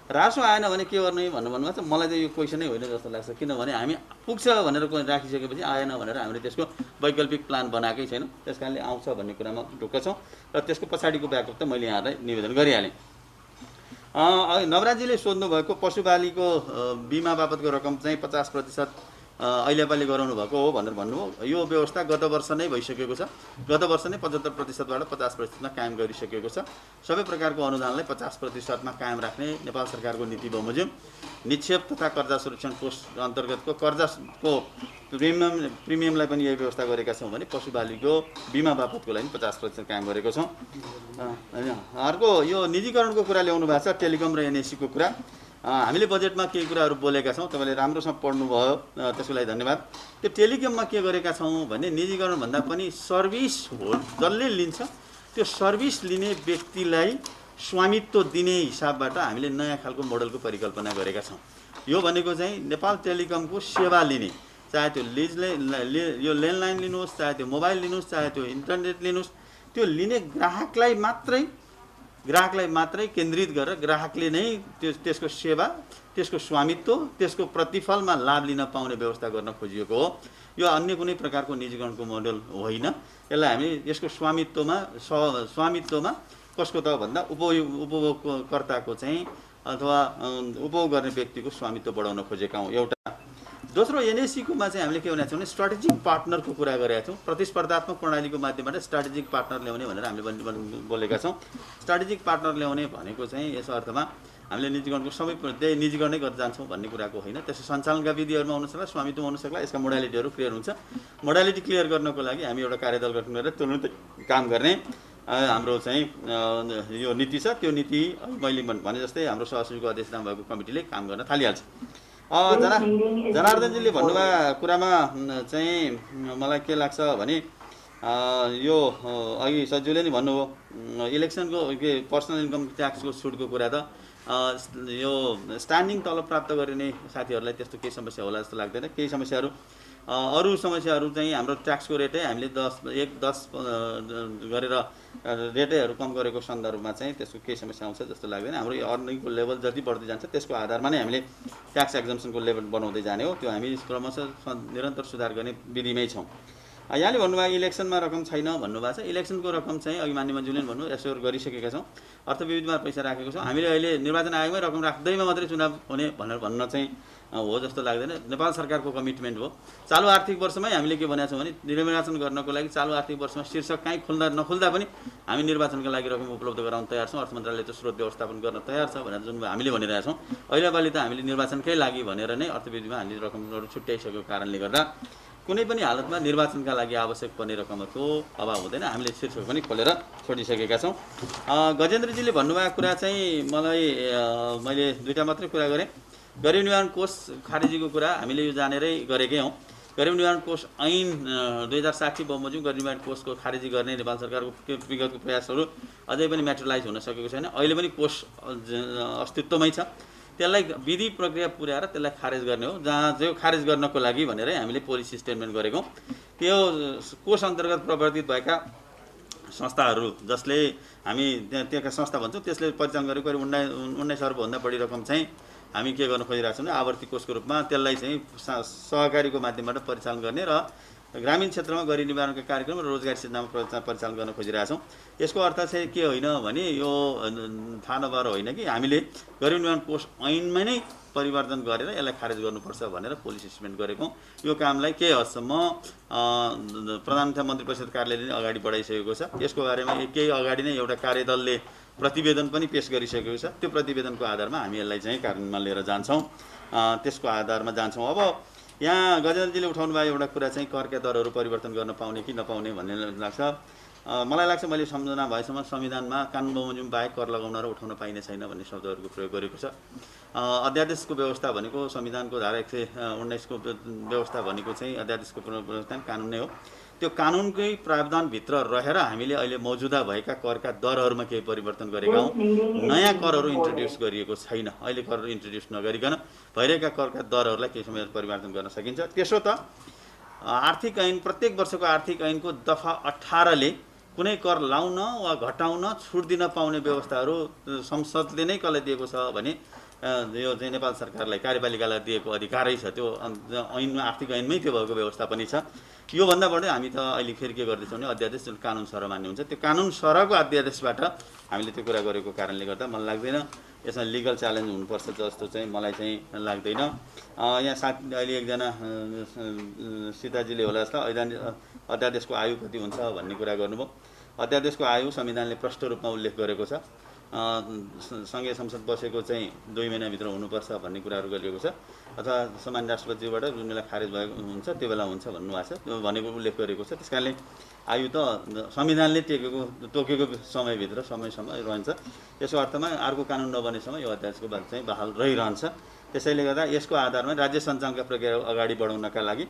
रासो आएन भने के गर्ने भन्नुभएको छ। मलाई चाहिँ यो क्वेसनै होइन जस्तो लाग्छ, किनभने हामी पुग्छ भनेर राखिसकेपछि आएन भनेर हामीले त्यसको वैकल्पिक प्लान बनाएकै छैनौँ। त्यस कारणले आउँछ भन्ने कुरामा ढुक्क छौँ र त्यसको पछाडिको ब्याकअप त मैले यहाँलाई निवेदन गरिहालेँ। नवराजीले सोध्नुभएको पशुपालीको बिमा बापतको रकम चाहिँ 50% अहिलेपालि गराउनु भएको हो भनेर भन्नुभयो। यो व्यवस्था गत वर्ष नै भइसकेको छ। गत वर्ष नै 75%बाट 50%मा कायम गरिसकेको छ। सबै प्रकारको अनुदानलाई 50%मा कायम राख्ने नेपाल सरकारको नीति बमोजिम निक्षेप तथा कर्जा सुरक्षण कोष अन्तर्गतको कर्जाको प्रिमियमलाई पनि यही व्यवस्था गरेका छौँ भने पशुपालीको बिमा बापतको लागि 50% कायम गरेको छौँ। अर्को यो निजीकरणको कुरा ल्याउनु भएको छ, टेलिकम र एनएससीको कुरा। हामीले बजेटमा केही कुराहरू बोलेका छौँ, तपाईँले राम्रोसँग पढ्नुभयो, त्यसको लागि धन्यवाद। त्यो टेलिकममा के गरेका छौँ भने निजीकरण भन्दा पनि सर्भिस हो, जसले लिन्छ त्यो सर्भिस लिने व्यक्तिलाई स्वामित्व दिने हिसाबबाट हामीले नयाँ खालको मोडलको परिकल्पना गरेका छौँ। यो भनेको चाहिँ नेपाल टेलिकमको सेवा लिने, चाहे त्यो यो ल्यान्डलाइन लिनुहोस्, चाहे त्यो मोबाइल लिनुहोस्, चाहे त्यो इन्टरनेट लिनुहोस्, त्यो लिने ग्राहकलाई मात्रै केन्द्रित गरेर ग्राहकले नै त्यसको सेवा, त्यसको स्वामित्व, त्यसको प्रतिफलमा लाभ लिन पाउने व्यवस्था गर्न खोजिएको हो। यो अन्य कुनै प्रकारको निजीकरणको मोडल होइन। यसलाई हामी यसको स्वामित्वमा कसको त भन्दा उपभोगकर्ताको चाहिँ अथवा उपभोग गर्ने व्यक्तिको स्वामित्व बढाउन खोजेका हौँ एउटा। दोस्रो, एनएससीकोमा चाहिँ हामीले के भनेको छौँ भने स्ट्राटेजिक पार्टनरको कुरा गरेका छौँ। प्रतिस्पर्धात्मक प्रणालीको माध्यमबाट स्ट्राटेजिक पार्टनर ल्याउने भनेर हामीले बोलेका छौँ। स्ट्राटेजिक पार्टनर ल्याउने भनेको चाहिँ यस अर्थमा हामीले निजीकरणको सबै त्यही निजीकरणै गरेर जान्छौँ भन्ने कुराको होइन। त्यसो सञ्चालनका विधिहरूमा हुनसक्ला, स्वामित्वमा हुनसक्ला, यसका मोडालिटीहरू क्लियर हुन्छ। मोडालिटी क्लियर गर्नको लागि हामी एउटा कार्यदल गठन गरेर तुरुन्तै काम गर्ने हाम्रो चाहिँ यो नीति छ। त्यो नीति मैले भने जस्तै हाम्रो सहसचिवको अध्यक्षतामा भएको कमिटीले काम गर्न थालिहाल्छ। जनार्दनजीले भन्नुभएको कुरामा चाहिँ मलाई के लाग्छ भने यो अघि सचिवले नि भन्नुभयो इलेक्सनको के पर्सनल इन्कम ट्याक्सको छुटको कुरा त यो स्ट्यान्डिङ तलब प्राप्त गरिने साथीहरूलाई त्यस्तो केही समस्या होला जस्तो लाग्दैन। केही समस्याहरू अरू समस्याहरू चाहिँ हाम्रो ट्याक्सको रेटै हामीले 10 गरेर रेटैहरू कम गरेको सन्दर्भमा चाहिँ त्यसको केही समस्या आउँछ जस्तो लाग्दैन। हाम्रो अर्निङको लेभल जति बढ्दै जान्छ त्यसको आधारमा नै हामीले ट्याक्स एक्जम्पसनको लेभल बनाउँदै जाने हो। त्यो हामी क्रमशः निरन्तर सुधार गर्ने विधिमै छौँ। यहाँले भन्नुभयो इलेक्सनमा रकम छैन भन्नुभएको छ। इलेक्सनको रकम चाहिँ अघि मान्य मन्त्रीले भन्नुभयो एस्योर गरिसकेका छौँ। अर्थविविधमा पैसा राखेको छौँ। हामीले अहिले निर्वाचन आयोगमै रकम राख्दैमा मात्रै चुनाव हुने भनेर भन्न चाहिँ हो जस्तो लाग्दैन। नेपाल सरकारको कमिटमेन्ट हो। चालु आर्थिक वर्षमै हामीले के भनेका छौँ भने निर्वाचन गर्नको लागि चालु आर्थिक वर्षमा शीर्षक कहीँ खुल्दा नखुल्दा पनि हामी निर्वाचनका लागि रकम उपलब्ध गराउन तयार छौँ। अर्थ मन्त्रालयले त्यो स्रोत व्यवस्थापन गर्न तयार छ भनेर जुन हामीले भनिरहेका छौँ। अहिलेपालि त हामीले निर्वाचनकै लागि भनेर नै अर्थविधिमा हामीले रकमहरू छुट्याइसकेको कारणले गर्दा कुनै पनि हालतमा निर्वाचनका लागि आवश्यक पर्ने रकमहरूको अभाव हुँदैन। हामीले शीर्षक पनि खोलेर छोडिसकेका छौँ। गजेन्द्रजीले भन्नुभएको कुरा चाहिँ मैले दुईवटा मात्रै कुरा गरेँ। गरिब निवारण कोष खारेजीको कुरा हामीले यो जानेरै गरेकै हौँ। गरिब निवारण कोष ऐन 2060 बमोजिम गरिब निवारण कोषको खारेजी गर्ने नेपाल सरकारको विगतको प्रयासहरू अझै पनि म्याटेरियलाइज हुन सकेको छैन। अहिले पनि कोष अस्तित्वमै छ। त्यसलाई विधि प्रक्रिया पुर्याएर त्यसलाई खारेज गर्ने हो। जहाँ जो खारेज गर्नको लागि भनेरै हामीले पोलिसी स्टेटमेन्ट गरेको। त्यो कोष अन्तर्गत प्रवर्तित भएका संस्थाहरू जसले हामी त्यहाँका संस्था भन्छौँ त्यसले परिचालन गरेको करिब 19 अर्बभन्दा बढी रकम चाहिँ हामी के गर्न खोजिरहेको छौँ भने आवर्ती कोषको रूपमा त्यसलाई चाहिँ सहकारीको माध्यमबाट परिचालन गर्ने र ग्रामीण क्षेत्रमा गरिब निवारणका कार्यक्रम र रोजगारी सिर्जनामा परिचालन गर्न खोजिरहेछौँ। यसको अर्थ चाहिँ के होइन भने यो थाहा नभएर होइन कि हामीले गरिब निवारण कोष ऐनमा नै परिवर्तन गरेर यसलाई खारेज गर्नुपर्छ भनेर पोलिसी स्टेटमेन्ट गरेको। यो कामलाई केही हदसम्म प्रधानमन्त्री मन्त्री परिषद कार्यालयले अगाडि बढाइसकेको छ। यसको बारेमा केही अगाडि नै एउटा कार्यदलले प्रतिवेदन पनि पेश गरिसकेको छ। त्यो प्रतिवेदनको आधारमा हामी यसलाई चाहिँ कार्यान्वयनमा लिएर जान्छौँ। त्यसको आधारमा जान्छौँ। अब यहाँ गजेन्द्रजीले उठाउनु भएको एउटा कुरा चाहिँ करका दरहरू परिवर्तन गर्न पाउने कि नपाउने भन्ने लाग्छ। मलाई लाग्छ मैले सम्झना भएसम्म संविधानमा कानुन बमोजिम बाहेक कर लगाउन र उठाउन पाइने छैन भन्ने शब्दहरूको प्रयोग गरेको छ। अध्यादेशको व्यवस्था भनेको संविधानको धारा 119 को व्यवस्था भनेको चाहिँ अध्यादेशको व्यवस्था कानुन नै हो। त्यो कानुनकै प्रावधानभित्र रहेर हामीले अहिले मौजुदा भएका करका दरहरूमा केही परिवर्तन गरेका हौँ। नयाँ करहरू इन्ट्रोड्युस गरिएको छैन। अहिले करहरू इन्ट्रोड्युस नगरिकन भइरहेका करका दरहरूलाई केही समय परिवर्तन गर्न सकिन्छ। त्यसो त आर्थिक ऐन प्रत्येक वर्षको आर्थिक ऐनको दफा 18ले कुनै कर लाउन वा घटाउन छुट दिन पाउने व्यवस्थाहरू संसदले नै कसलाई दिएको छ भने यो चाहिँ नेपाल सरकारलाई कार्यपालिकालाई दिएको अधिकारै छ। त्यो ऐनमा आर्थिक ऐनमै त्यो भएको व्यवस्था पनि छ। योभन्दा बढी हामी त अहिले फेरि के गर्दैछौँ भने अध्यादेश जुन कानुन सर मान्य हुन्छ त्यो कानुन सरको अध्यादेशबाट हामीले त्यो कुरा गरेको कारणले गर्दा मलाई लाग्दैन यसमा लिगल च्यालेन्ज हुनुपर्छ जस्तो चाहिँ मलाई चाहिँ लाग्दैन। यहाँ साथी अहिले एकजना सीताजीले होला जस्तो अध्यादेशको आयु कति हुन्छ भन्ने कुरा गर्नुभयो। अध्यादेशको आयु संविधानले प्रष्ट रूपमा उल्लेख गरेको छ। सँगै संसद बसेको चाहिँ 2 महिनाभित्र हुनुपर्छ भन्ने कुराहरू गरिएको छ। अथवा सामान्य राष्ट्रपतिबाट जुन बेला खारेज भएको हुन्छ त्यो बेला हुन्छ भन्नुभएको छ। त्यो भनेको उल्लेख गरेको छ। त्यस कारणले आयु त संविधानले तोकेको समयभित्र समयसम्म रहन्छ। यसको अर्थमा अर्को कानुन नबनेसम्म यो अध्यादेशको बात चाहिँ बहाल रहिरहन्छ। त्यसैले गर्दा यसको आधारमा राज्य सञ्चालनका प्रक्रिया अगाडि बढाउनका लागि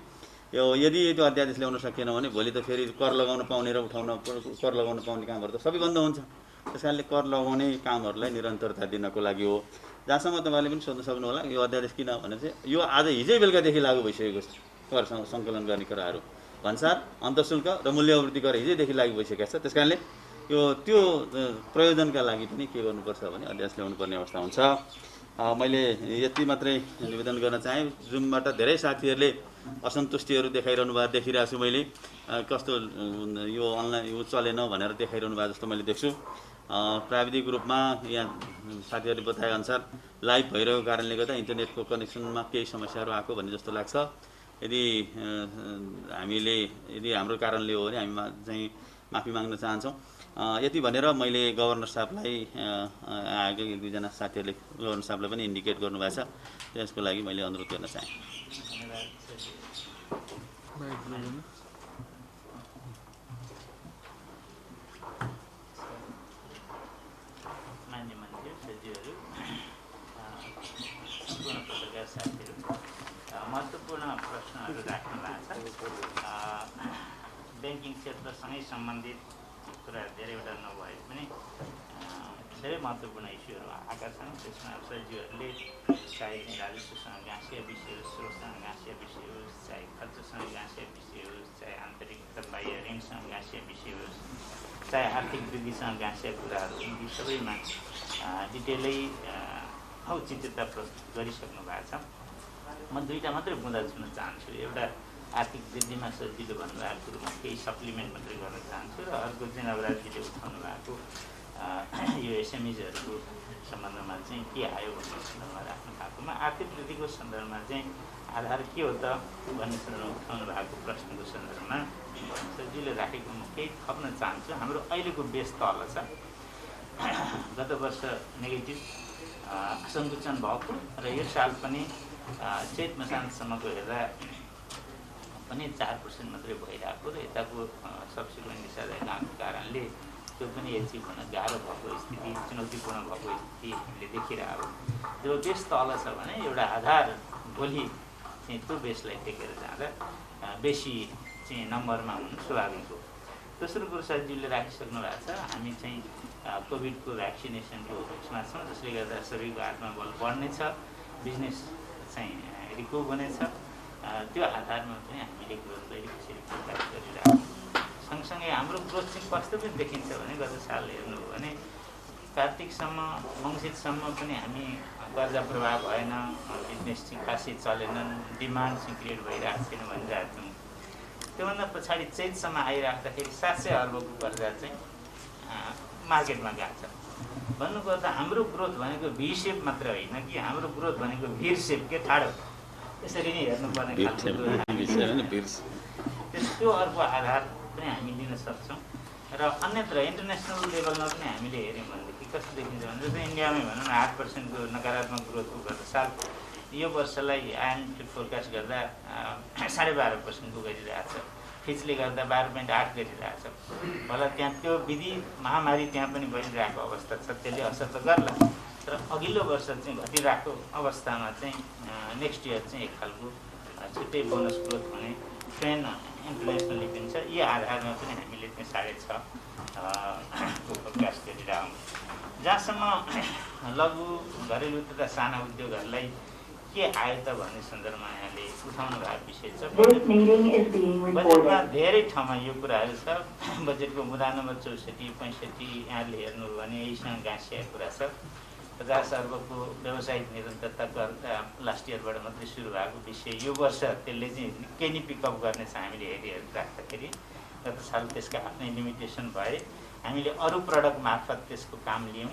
यदि त्यो अध्यादेश ल्याउन सकिएन भने भोलि त फेरि कर लगाउन पाउने र कर लगाउन पाउने कामहरू त सबै बन्द हुन्छ। त्यस कारणले कर लगाउने कामहरूलाई निरन्तरता दिनको लागि हो। जहाँसम्म तपाईँले पनि सोध्न सक्नु होला यो अध्यादेश किन भने चाहिँ यो आज हिजै बेलुकादेखि लागू भइसकेको छ। कर सङ्कलन गर्ने कुराहरू भन्सार अन्तःशुल्क र मूल्यवृद्धि कर हिजैदेखि लागू भइसकेको छ। त्यस कारणले त्यो प्रयोजनका लागि पनि के गर्नुपर्छ भने अध्यादेश ल्याउनुपर्ने अवस्था हुन्छ। मैले यति मात्रै निवेदन गर्न चाहेँ। जुमबाट धेरै साथीहरूले असन्तुष्टिहरू देखाइरहनु भएको देखिरहेको छु। मैले कस्तो यो अनलाइन यो चलेन भनेर देखाइरहनु भएको जस्तो मैले देख्छु। प्राविधिक रूपमा यहाँ साथीहरूले बताएअनुसार लाइभ भइरहेको कारणले गर्दा इन्टरनेटको कनेक्सनमा केही समस्याहरू आएको भन्ने जस्तो लाग्छ। यदि हाम्रो कारणले हो भने हामी चाहिँ माफी माग्न चाहन्छौँ। यति भनेर मैले गभर्नर साहबलाई आएको 1-2जना साथीहरूले गभर्नर साहबलाई पनि इन्डिकेट गर्नुभएको छ। त्यसको लागि मैले अनुरोध गर्न चाहेँ। सचिवहरू, सम्पूर्ण पत्रकार साथीहरू, महत्त्वपूर्ण प्रश्नहरू राख्नु भएको छ। ब्याङ्किङ क्षेत्रसँगै सम्बन्धित कुरा धेरैवटा नभए पनि धेरै महत्त्वपूर्ण इस्युहरू आएका छन्। त्यसमा सचिवहरूले चाहे राजस्वसँग गाँसिया विषय होस्, स्रोतसँग गाँसिया विषय होस्, चाहे खर्चसँग गाँसिया विषय होस्, चाहे आन्तरिक र बाह्य ऋणसँग गाँसिया विषय होस्, चाहे आर्थिक वृद्धिसँग गाँसिया कुराहरू, यी सबैमा डिटेलै औचित्यता प्रस्तुत गरिसक्नु भएको छ। म दुईवटा मात्रै बुँदा छुन चाहन्छु। एउटा आर्थिक वृद्धिमा सजिलो भन्नुभएको कुरोमा केही सप्लिमेन्ट मात्रै गर्न चाहन्छु र अर्को चाहिँ नवराजीले उठाउनु भएको यो एसएमइजहरूको सम्बन्धमा चाहिँ के आयो भन्ने सन्दर्भमा राख्नु भएकोमा आर्थिक वृद्धिको सन्दर्भमा चाहिँ आधार के हो त भन्ने सन्दर्भमा उठाउनु भएको प्रश्नको सन्दर्भमा सजिलो राखेको म केही थप्न चाहन्छु। हाम्रो अहिलेको बेस तल छ। गत वर्ष नेगेटिभ सङ्कुचन भएको र यो साल पनि चैत मसान्तसम्मको हेर्दा पनि 4% मात्रै भइरहेको र यताको सब्सिक्वेन्ट निषेधाज्ञाको कारणले त्यो पनि एचिभ हुन गाह्रो भएको स्थिति, चुनौतीपूर्ण भएको स्थिति हामीले देखिरहेको। जब बेस तल छ भने एउटा आधार भोलि चाहिँ त्यो बेसलाई टेकेर जाँदा बेसी चाहिँ नम्बरमा हुनु स्वाभाविक हो। दोस्रो कुरो सचिवले राखिसक्नु भएको छ। हामी चाहिँ कोभिडको भ्याक्सिनेसनको उसमा छौँ, जसले गर्दा सबैको आत्मबल बढ्नेछ, बिजनेस चाहिँ रिकभर हुनेछ। त्यो आधारमा पनि हामीले ग्रोथलाई कसरी विकास गरिरहेको। सँगसँगै हाम्रो ग्रोथ चाहिँ कस्तो पनि देखिन्छ भने गत साल हेर्नु हो भने कार्तिकसम्म मङ्सिरसम्म पनि हामी कर्जा प्रभाव भएन, बिजनेस चाहिँ खासै चलेनन्, डिमान्ड चाहिँ क्रिएट भइरहेको छैन भनिरहेको छौँ। त्योभन्दा पछाडि चैतसम्म आइराख्दाखेरि 700 अर्बको कर्जा चाहिँ मार्केटमा गएको छ। भन्नुपर्दा हाम्रो ग्रोथ भनेको भी सेप मात्र होइन कि हाम्रो ग्रोथ भनेको भिर सेप के ठाडो, यसरी नै हेर्नुपर्ने त्यो अर्को आधार पनि हामी लिन सक्छौँ। र अन्यत्र इन्टरनेसनल लेभलमा पनि हामीले हेऱ्यौँ भनेदेखि कस्तो देखिन्छ भने जस्तै इन्डियामै भनौँ न 8%को नकारात्मक ग्रोथको गत साल, यो वर्षलाई आइएमएफले फोरकास्ट गर्दा 12.5%को गरिरहेछ। फिचले गर्दा 12.8 गरिरहेछ। होला त्यहाँ त्यो विधि महामारी त्यहाँ पनि बढिरहेको अवस्था छ, त्यसले असर त गर्ला। तर अघिल्लो वर्ष चाहिँ घटिरहेको अवस्थामा चाहिँ नेक्स्ट इयर चाहिँ एक खालको छुट्टै बोनस ग्रोथ हुने ट्रेन्ड इन्टरनेसनली पनि छ। यी आधारमा पनि हामीले चाहिँ 6.5 को फोरकास्ट गरिरहेछौँ। जहाँसम्म लघु घरेलु तथा साना उद्योगहरूलाई के आयो त भन्ने सन्दर्भमा यहाँले उठाउनु भएको विषय छ। बजेटमा धेरै ठाउँमा यो कुराहरू छ। बजेटको मुद्दा नम्बर 64-65 यहाँले हेर्नु हो भने यहीसँग गाँसिएको कुरा छ। 50 अर्बको व्यावसायिक निरन्तरता कर लास्ट इयरबाट मात्रै सुरु भएको विषय यो वर्ष त्यसले चाहिँ निकै नै पिकअप गर्ने छ। हामीले हेरिराख्दाखेरि गत साल त्यसका आफ्नै लिमिटेसन भए। हामीले अरू प्रडक्ट मार्फत त्यसको काम लियौँ।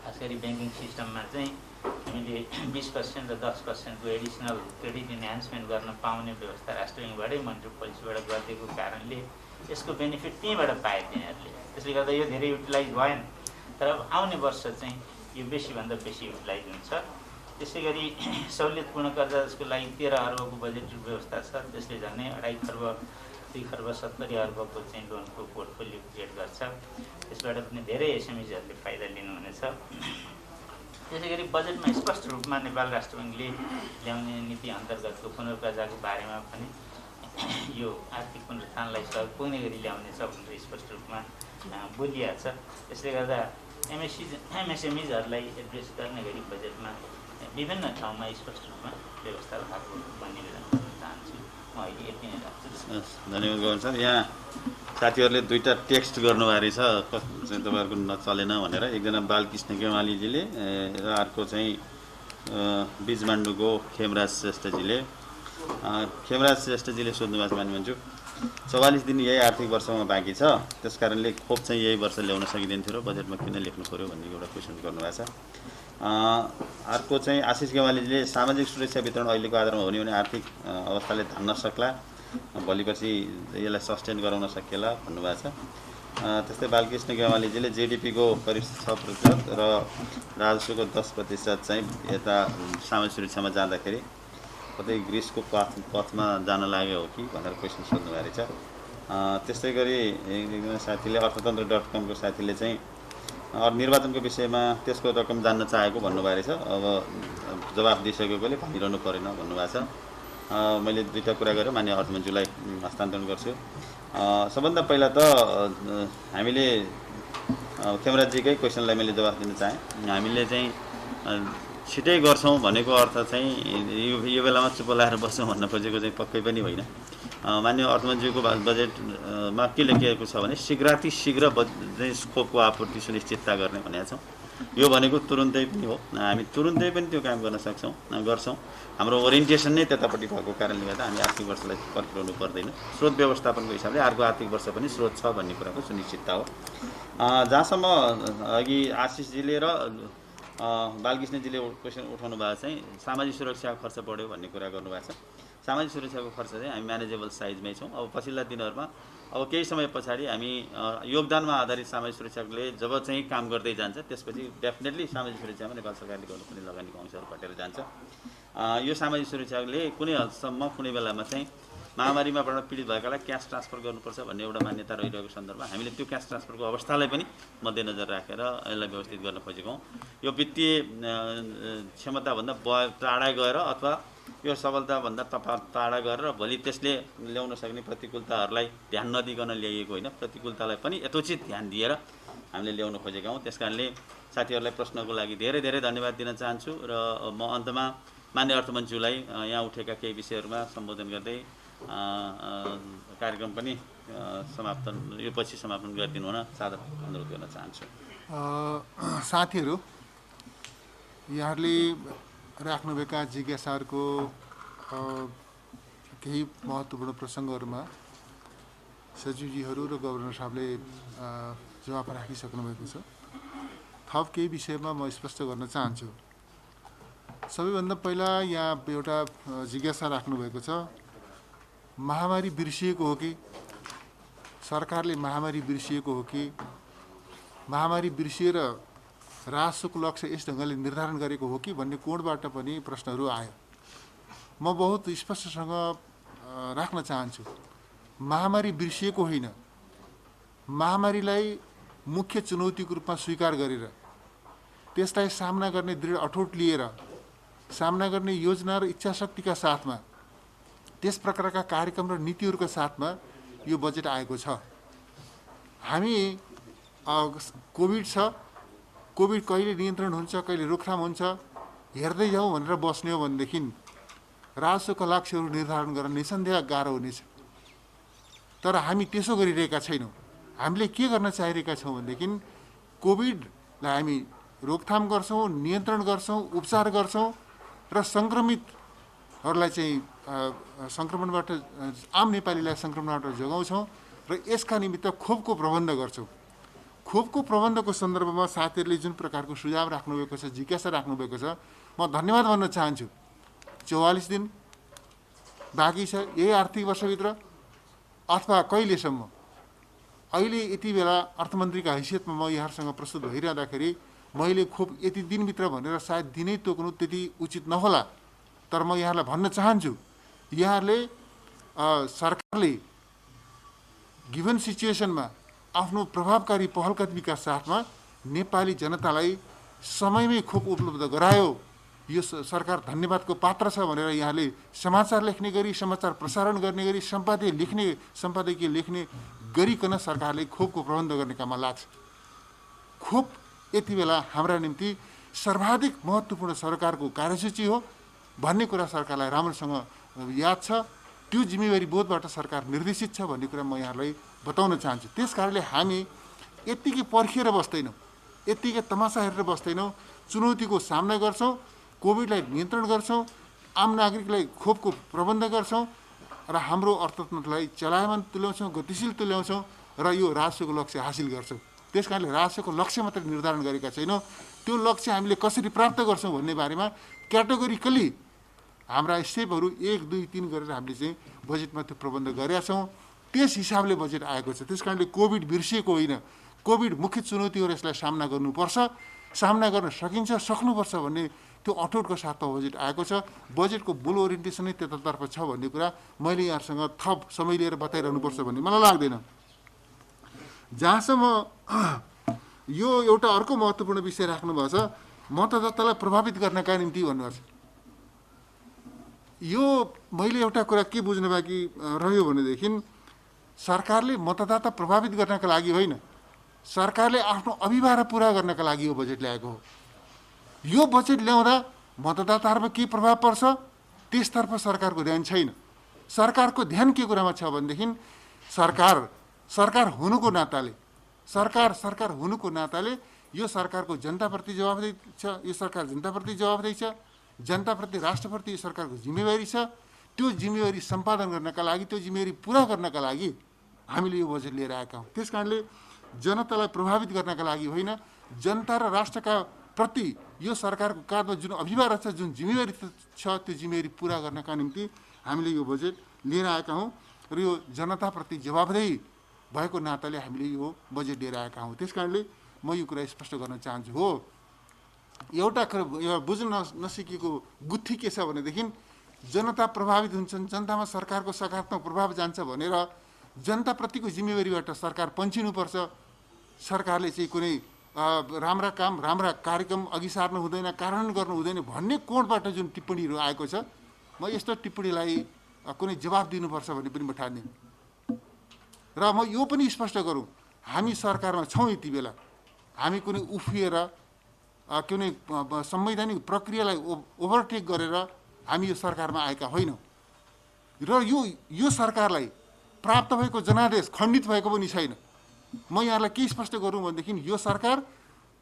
खास गरी ब्याङ्किङ सिस्टममा चाहिँ हामीले 20% र 10% को एडिसनल क्रेडिट इन्हान्समेन्ट गर्न पाउने व्यवस्था राष्ट्र ब्याङ्कबाटै मोनिटरी पोलिसीबाट गरिदिएको कारणले यसको बेनिफिट त्यहीँबाट पाए तिनीहरूले। त्यसले गर्दा यो धेरै युटिलाइज भएन। तर आउने वर्ष चाहिँ यो बेसीभन्दा बेसी युटिलाइज हुन्छ। त्यसै गरी सहुलियतपूर्ण कर्जा जसको लागि 13 अर्बको बजेट व्यवस्था छ, त्यसले झन्डै 2.5 खर्ब 2 खर्ब 70 अर्बको चाहिँ लोनको पोर्टफोलियो क्रिएट गर्छ। त्यसबाट पनि धेरै एसएमइजहरूले फाइदा लिनुहुनेछ। त्यसै गरी बजेटमा स्पष्ट रूपमा नेपाल राष्ट्र ब्याङ्कले ल्याउने नीति अन्तर्गतको पुनर्कर्जाको बारेमा पनि यो आर्थिक पुनरुत्थानलाई सहयोग पुग्ने गरी ल्याउनेछ भनेर स्पष्ट रूपमा बोलिएको छ। त्यसले गर्दा एमएसएमइजहरूलाई एड्रेस गर्ने गरी बजेटमा विभिन्न ठाउँमा स्पष्ट रूपमा व्यवस्था भएको भन्ने निवेदन गर्न चाहन्छु। म अहिले यति नै राख्छु। धन्यवाद गौरव सर। यहाँ साथीहरूले दुईवटा टेक्स्ट गर्नुभएको रहेछ चाहिँ तपाईँहरूको नचलेन भनेर। एकजना बालकृष्ण गेवालीजीले र अर्को चाहिँ बिजमाण्डुको खेमराज श्रेष्ठजीले। खेमराज श्रेष्ठजीले सोध्नु भएको छ भने भन्छु 44 दिन यही आर्थिक वर्षमा बाँकी छ, त्यस कारणले खोप चाहिँ यही वर्ष ल्याउन सकिँदैन थियो र बजेटमा किन लेख्नु पऱ्यो भन्ने एउटा क्वेसन गर्नुभएको छ। अर्को चाहिँ आशिष गेवालीले सामाजिक सुरक्षा वितरण अहिलेको आधारमा हुने भने आर्थिक अवस्थाले धान्न सक्ला, भोलिपछि यसलाई सस्टेन गराउन सकिएला भन्नुभएको छ। त्यस्तै बालकृष्ण गेवालीजीले जिडिपीको करिब 6% र राजस्वको 10% चाहिँ यता सामाजिक सुरक्षामा जाँदाखेरि कतै ग्रिसको पथमा जान लाग्यो हो कि भनेर क्वेसन सोध्नुभएको रहेछ। त्यस्तै गरी एकजना साथीले अर्थतन्त्र.com को साथीले चाहिँ निर्वाचनको विषयमा त्यसको रकम जान्न चाहेको भन्नुभएको रहेछ। अब जवाफ दिइसकेकोले भनिरहनु परेन भन्नुभएको छ। मैले दुईवटा कुरा गरेँ, मान्य अर्थमन्त्रीलाई हस्तान्तरण गर्छु। सबभन्दा पहिला त हामीले खेमराजजीकै क्वेसनलाई मैले जवाफ दिन चाहेँ। हामीले चाहिँ छिटै गर्छौँ भनेको अर्थ चाहिँ यो बेलामा चुप लाएर बस्छौँ भन्न खोजेको चाहिँ पक्कै पनि होइन। मान्य अर्थमन्त्रीको बजेटमा के लेखिएको छ भने शीघ्र खोपको आपूर्ति सुनिश्चितता गर्ने भनेका छौँ। यो भनेको तुरुन्तै पनि हो, हामी तुरुन्तै पनि त्यो काम गर्न गर्छौँ। हाम्रो ओरिएन्टेसन नै त्यतापट्टि भएको कारणले गर्दा हामी आर्थिक वर्षलाई पर्खिरहनु पर्दैन। स्रोत व्यवस्थापनको हिसाबले अर्को आर्थिक वर्ष पनि स्रोत छ भन्ने कुराको सुनिश्चितता हो। जहाँसम्म अघि आशिषजीले र बालकृष्णजीले क्वेसन उठाउनु भएको चाहिँ सामाजिक सुरक्षाको खर्च बढ्यो भन्ने कुरा गर्नुभएको छ। सामाजिक सुरक्षाको खर्च चाहिँ हामी म्यानेजेबल साइजमै छौँ। अब पछिल्ला दिनहरूमा अब केही समय पछाडि हामी योगदानमा आधारित सामाजिक सुरक्षाले जब चाहिँ काम गर्दै जान्छ त्यसपछि डेफिनेटली सामाजिक सुरक्षामा नेपाल सरकारले गर्नुपर्ने लगानीको अंशहरू घटेर जान्छ। यो सामाजिक सुरक्षाले कुनै हदसम्म कुनै बेलामा चाहिँ महामारीमाबाट पीडित भएकालाई क्यास ट्रान्सफर गर्नुपर्छ भन्ने एउटा मान्यता रहिरहेको सन्दर्भमा हामीले त्यो क्यास ट्रान्सफरको अवस्थालाई पनि मध्यनजर राखेर यसलाई व्यवस्थित गर्न खोजेको हौँ। यो वित्तीय क्षमताभन्दा टाढा गएर अथवा यो सबलताभन्दा टाढा गरेर भोलि त्यसले ल्याउन सक्ने प्रतिकूलताहरूलाई ध्यान नदिकन ल्याइएको होइन, प्रतिकूलतालाई पनि यथोचित ध्यान दिएर हामीले ल्याउन खोजेका हौँ। त्यस कारणले साथीहरूलाई प्रश्नको लागि धेरै धेरै धन्यवाद दिन चाहन्छु र म अन्तमा मान्य अर्थमन्त्रीलाई यहाँ उठेका केही विषयहरूमा सम्बोधन गर्दै कार्यक्रम पनि यो पछि समापन गरिदिनु हुन सादर अनुरोध गर्न चाहन्छु। साथीहरू, यहाँहरूले राख्नुभएका जिज्ञासाहरूको केही महत्त्वपूर्ण प्रसङ्गहरूमा सचिवजीहरू र गभर्नर साहबले जवाफ राखिसक्नु भएको छ। थप केही विषयमा म स्पष्ट गर्न चाहन्छु। सबैभन्दा पहिला यहाँ एउटा जिज्ञासा राख्नुभएको छ, महामारी बिर्सिएको हो कि, सरकारले महामारी बिर्सिएको हो कि, महामारी बिर्सिएर राजस्वको लक्ष्य यस ढङ्गले निर्धारण गरेको हो कि भन्ने कोणबाट पनि प्रश्नहरू आयो। म बहुत स्पष्टसँग राख्न चाहन्छु, महामारी बिर्सिएको होइन, महामारीलाई मुख्य चुनौतीको रूपमा स्वीकार गरेर त्यसलाई सामना गर्ने दृढ अठोट लिएर सामना गर्ने योजना र इच्छाशक्तिका साथमा त्यस प्रकारका कार्यक्रम र नीतिहरूका साथमा यो बजेट आएको छ। हामी कोभिड छ, कोभिड कहिले नियन्त्रण हुन्छ, कहिले रोकथाम हुन्छ हेर्दै जाउँ भनेर बस्ने हो भनेदेखि राजस्वका लक्ष्यहरू निर्धारण गर्न निसन्देह गाह्रो हुनेछ। तर हामी त्यसो गरिरहेका छैनौँ। हामीले के गर्न चाहिरहेका छौँ भनेदेखि कोभिडलाई हामी रोकथाम गर्छौँ, नियन्त्रण गर्छौँ, उपचार गर्छौँ र सङ्क्रमितहरूलाई चाहिँ सङ्क्रमणबाट आम नेपालीलाई सङ्क्रमणबाट जोगाउँछौँ र यसका निमित्त खोपको प्रबन्ध गर्छौँ। खोपको प्रबन्धको सन्दर्भमा साथीहरूले जुन प्रकारको सुझाव राख्नुभएको छ, जिज्ञासा राख्नुभएको छ, म धन्यवाद भन्न चाहन्छु। 44 दिन बाँकी छ यही आर्थिक वर्षभित्र अथवा कहिलेसम्म। अहिले यति बेला अर्थमन्त्रीका हैसियतमा म यहाँहरूसँग प्रस्तुत भइरहँदाखेरि मैले खोप यति दिनभित्र भनेर सायद दिनै तोक्नु त्यति उचित नहोला। तर म यहाँलाई भन्न चाहन्छु, यहाँहरूले सरकारले गिभन सिचुएसनमा आफ्नो प्रभावकारी पहल कदमीका साथमा नेपाली जनतालाई समयमै खोप उपलब्ध गरायो। यो सरकार धन्यवादको पात्र छ भनेर यहाँले समाचार लेख्ने गरी, समाचार प्रसारण गर्ने गरी, सम्पादकीय लेख्ने गरिकन सरकारले खोपको प्रबन्ध गर्ने काममा लाग्छ। खोप यति बेला हाम्रा निम्ति सर्वाधिक महत्त्वपूर्ण सरकारको कार्यसूची हो भन्ने कुरा सरकारलाई राम्रोसँग याद छ। त्यो जिम्मेवारी बोधबाट सरकार निर्देशित छ भन्ने कुरा म यहाँलाई बताउन चाहन्छु। त्यस कारणले हामी यत्तिकै पर्खिएर बस्दैनौँ, यत्तिकै तमासा हेरेर बस्दैनौँ, चुनौतीको सामना गर्छौँ, कोभिडलाई नियन्त्रण गर्छौँ, आम नागरिकलाई खोपको प्रबन्ध गर्छौँ र हाम्रो अर्थतन्त्रलाई चलायमान तुल्याउँछौँ, गतिशील तुल्याउँछौँ र यो राजस्वको लक्ष्य हासिल गर्छौँ। त्यस कारणले राजस्वको लक्ष्य मात्रै निर्धारण गरेका छैनौँ, त्यो लक्ष्य हामीले कसरी प्राप्त गर्छौँ भन्ने बारेमा क्याटेगोरिकली हाम्रा स्टेपहरू 1, 2, 3 गरेर हामीले चाहिँ बजेटमा त्यो प्रबन्ध गरेका छौँ। त्यस हिसाबले बजेट आएको छ। त्यस कारणले कोभिड बिर्सिएको होइन, कोभिड मुख्य चुनौतीहरू यसलाई सामना गर्नुपर्छ, सामना गर्न सकिन्छ, सक्नुपर्छ भन्ने त्यो अठोटको साथमा बजेट आएको छ। बजेटको मूल ओरिएन्टेसन नै त्यतातर्फ छ भन्ने कुरा मैले यहाँसँग थप समय लिएर बताइरहनुपर्छ भन्ने मलाई लाग्दैन। जहाँसम्म यो एउटा अर्को महत्त्वपूर्ण विषय राख्नुभएको छ, मतदातालाई प्रभावित गर्नका निम्ति भन्नुभएको छ। यो मैले एउटा कुरा के बुझ्नु बाँकी रह्यो भनेदेखि सरकारले मतदाता प्रभावित गर्नका लागि होइन, सरकारले आफ्नो अभिभार पुरा गर्नका लागि यो बजेट ल्याएको हो। यो बजेट ल्याउँदा मतदाताहरूमा के प्रभाव पर्छ त्यसतर्फ सरकारको ध्यान छैन। सरकारको ध्यान के कुरामा छ भनेदेखि सरकार हुनुको नाताले यो सरकारको जनताप्रति जवाबदेही छ, यो सरकार जनताप्रति जवाबदेही छ, जनताप्रति राष्ट्रप्रति यो सरकारको जिम्मेवारी छ। त्यो जिम्मेवारी सम्पादन गर्नका लागि, त्यो जिम्मेवारी पुरा गर्नका लागि हामीले यो बजेट लिएर आएका हौँ। त्यस कारणले जनतालाई प्रभावित गर्नका लागि होइन, जनता र राष्ट्रका प्रति यो सरकारको काँधमा जुन अभिभार छ, जुन जिम्मेवारी छ, त्यो जिम्मेवारी पुरा गर्नका निम्ति हामीले यो बजेट लिएर आएका हौँ र यो जनताप्रति जवाबदेही भएको नाताले हामीले यो बजेट लिएर आएका हौँ। त्यस कारणले म यो कुरा स्पष्ट गर्न चाहन्छु। हो, एउटा बुझ्न नसिकेको गुत्थी के छ भनेदेखि जनता प्रभावित हुन्छन्, जनतामा सरकारको सकारात्मक प्रभाव जान्छ भनेर जनताप्रतिको जिम्मेवारीबाट सरकार पन्छिनुपर्छ, सरकारले चाहिँ कुनै राम्रा काम, राम्रा कार्यक्रम अघि सार्नु हुँदैन, कार्यान्वयन गर्नु हुँदैन भन्ने कोणबाट जुन टिप्पणीहरू आएको छ, म यस्तो टिप्पणीलाई कुनै जवाब दिनुपर्छ भन्ने पनि म ठान्दिनँ। र म यो पनि स्पष्ट गरौँ, हामी सरकारमा छौँ, यति बेला हामी कुनै उफिएर कुनै संवैधानिक प्रक्रियालाई ओभरटेक गरेर हामी यो सरकारमा आएका होइनौँ र यो सरकारलाई प्राप्त भएको जनादेश खण्डित भएको पनि छैन। म यहाँलाई के स्पष्ट गरौँ भनेदेखि यो सरकार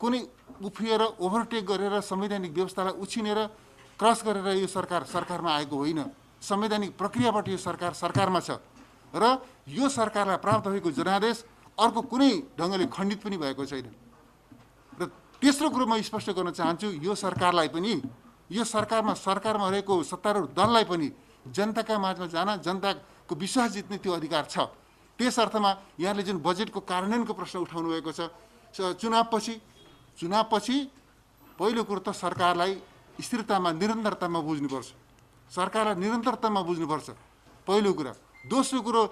कुनै उफिएर ओभरटेक गरेर संवैधानिक व्यवस्थालाई उछिनेर क्रस गरेर यो सरकारमा आएको होइन। संवैधानिक प्रक्रियाबाट यो सरकार सरकारमा छ र यो सरकारलाई प्राप्त भएको जनादेश अर्को कुनै ढङ्गले खण्डित पनि भएको छैन। र तेस्रो कुरो म स्पष्ट गर्न चाहन्छु, यो सरकारमा रहेको सत्तारूढ दललाई पनि जनताका माझमा जान, जनताको विश्वास जित्ने त्यो अधिकार छ। त्यस अर्थमा यहाँले जुन बजेटको कार्यान्वयनको प्रश्न उठाउनु भएको छ, चुनावपछि पहिलो कुरो त सरकारलाई स्थिरतामा, निरन्तरतामा बुझ्नुपर्छ, सरकारलाई निरन्तरतामा बुझ्नुपर्छ पहिलो कुरा। दोस्रो कुरो,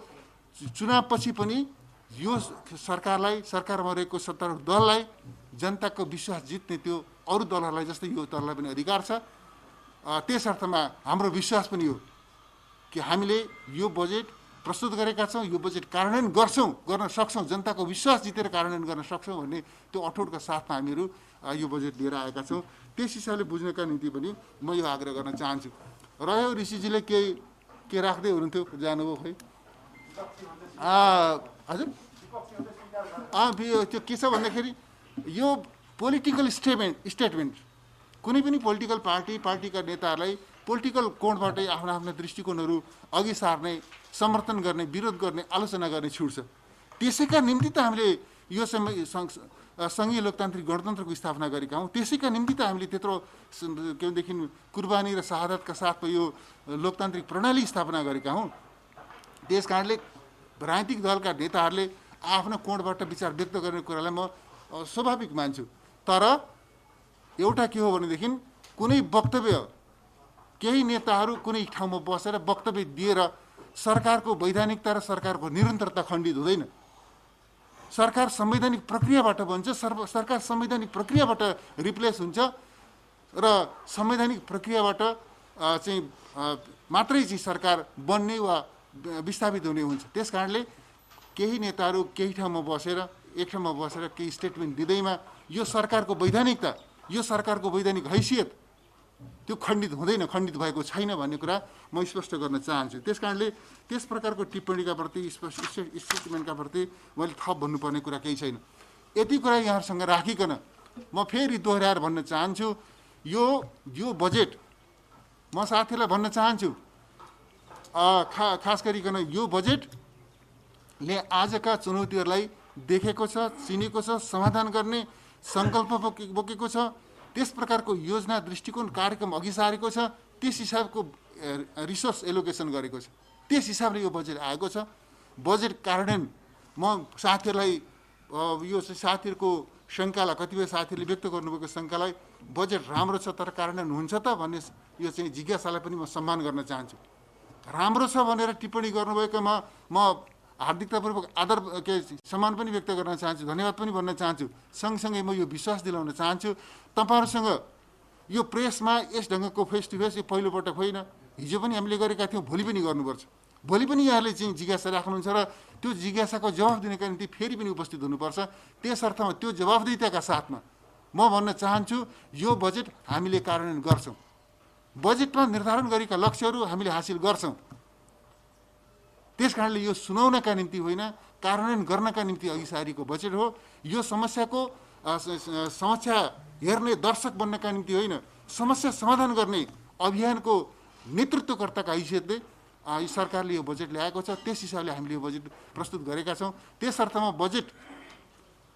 चुनावपछि पनि यो सरकारमा रहेको सत्तारूढ दललाई जनताको विश्वास जित्ने त्यो अरू दलहरूलाई जस्तै यो दललाई पनि अधिकार छ। त्यस अर्थमा हाम्रो विश्वास पनि हो कि हामीले यो बजेट प्रस्तुत गरेका छौँ, यो बजेट कार्यान्वयन गर्न सक्छौँ, जनताको विश्वास जितेर कार्यान्वयन गर्न सक्छौँ भन्ने त्यो अठोटका साथमा हामीहरू यो बजेट लिएर आएका छौँ। त्यस हिसाबले बुझ्नका निम्ति पनि म यो आग्रह गर्न चाहन्छु। रह्यो ऋषिजीले के राख्दै हुनुहुन्थ्यो, जानुभयो खै? हजुर, त्यो के छ भन्दाखेरि यो पोलिटिकल स्टेटमेन्ट कुनै पनि पोलिटिकल पार्टीका नेताहरूलाई पोलिटिकल कोणबाटै आफ्ना दृष्टिकोणहरू अघि सार्ने, समर्थन गर्ने, विरोध गर्ने, आलोचना गर्ने छुट छ। त्यसैका निम्ति त हामीले यो सङ्घीय लोकतान्त्रिक गणतन्त्रको स्थापना गरेका हौँ। त्यसैका निम्ति त हामीले त्यत्रो केदेखि कुर्बानी र शहादतका साथमा यो लोकतान्त्रिक प्रणाली स्थापना गरेका हौँ। त्यस कारणले राजनीतिक दलका नेताहरूले आफ्नो कोणबाट विचार व्यक्त गर्ने कुरालाई म स्वाभाविक मान्छु। तर एउटा के हो भनेदेखि कुनै वक्तव्य, केही नेताहरू कुनै ठाउँमा बसेर वक्तव्य दिएर सरकारको वैधानिकता र सरकारको निरन्तरता खण्डित हुँदैन। सरकार संवैधानिक प्रक्रियाबाट बन्छ, सरकार संवैधानिक प्रक्रियाबाट रिप्लेस हुन्छ र संवैधानिक प्रक्रियाबाट चाहिँ मात्रै चाहिँ सरकार बन्ने वा विस्थापित हुने हुन्छ। त्यस कारणले केही नेताहरू केही ठाउँमा बसेर, एक ठाउँमा बसेर केही स्टेटमेन्ट दिँदैमा यो सरकारको वैधानिकता, यो सरकारको वैधानिक हैसियत त्यो खण्डित हुँदैन, खण्डित भएको छैन भन्ने कुरा म स्पष्ट गर्न चाहन्छु। त्यस कारणले त्यस प्रकारको टिप्पणीका प्रति, स्टेटमेन्टका प्रति मैले थप भन्नुपर्ने कुरा केही छैन। यति कुरा यहाँहरूसँग राखिकन म फेरि दोहोऱ्याएर भन्न चाहन्छु, यो बजेट म साथीहरूलाई भन्न चाहन्छु, खास गरिकन यो बजेटले आजका चुनौतीहरूलाई देखेको छ, चिनेको छ, समाधान गर्ने सङ्कल्प बोकेको छ। त्यस प्रकारको योजना, दृष्टिकोण, कार्यक्रम अघि सारेको छ। त्यस हिसाबको रिसोर्स एलोकेसन गरेको छ। त्यस हिसाबले यो बजेट आएको छ। बजेट कार्यान्वयन, म साथीहरूलाई यो साथीहरूको शङ्कालाई, कतिपय साथीहरूले व्यक्त गर्नुभएको शङ्कालाई, बजेट राम्रो छ तर कार्यान्वयन हुन्छ त भन्ने यो चाहिँ जिज्ञासालाई पनि म सम्मान गर्न चाहन्छु। राम्रो छ भनेर टिप्पणी गर्नुभएकोमा म हार्दिकतापूर्वक आदर सम्मान पनि व्यक्त गर्न चाहन्छु, धन्यवाद पनि भन्न चाहन्छु। सँगसँगै म यो विश्वास दिलाउन चाहन्छु तपाईँहरूसँग यो प्रेसमा यस ढङ्गको फेस टु फेस यो पहिलोपटक होइन, हिजो पनि हामीले गरेका थियौँ, भोलि पनि गर्नुपर्छ। भोलि पनि यहाँले चाहिँ जिज्ञासा राख्नुहुन्छ र त्यो जिज्ञासाको जवाफ दिनका निम्ति फेरि पनि उपस्थित हुनुपर्छ। त्यस अर्थमा त्यो जवाफदेहिताका साथमा म भन्न चाहन्छु यो बजेट हामीले कार्यान्वयन गर्छौँ। बजेटमा निर्धारण गरेका लक्ष्यहरू हामीले हासिल गर्छौँ। त्यस कारणले यो सुनाउनका निम्ति होइन, कार्यान्वयन गर्नका निम्ति अघि सारेको बजेट हो। यो समस्याको समस्या हेर्ने दर्शक बन्नका निम्ति होइन, समस्या समाधान गर्ने अभियानको नेतृत्वकर्ताका हैसियतले यो सरकारले यो बजेट ल्याएको छ। त्यस हिसाबले हामीले यो बजेट प्रस्तुत गरेका छौँ। त्यस अर्थमा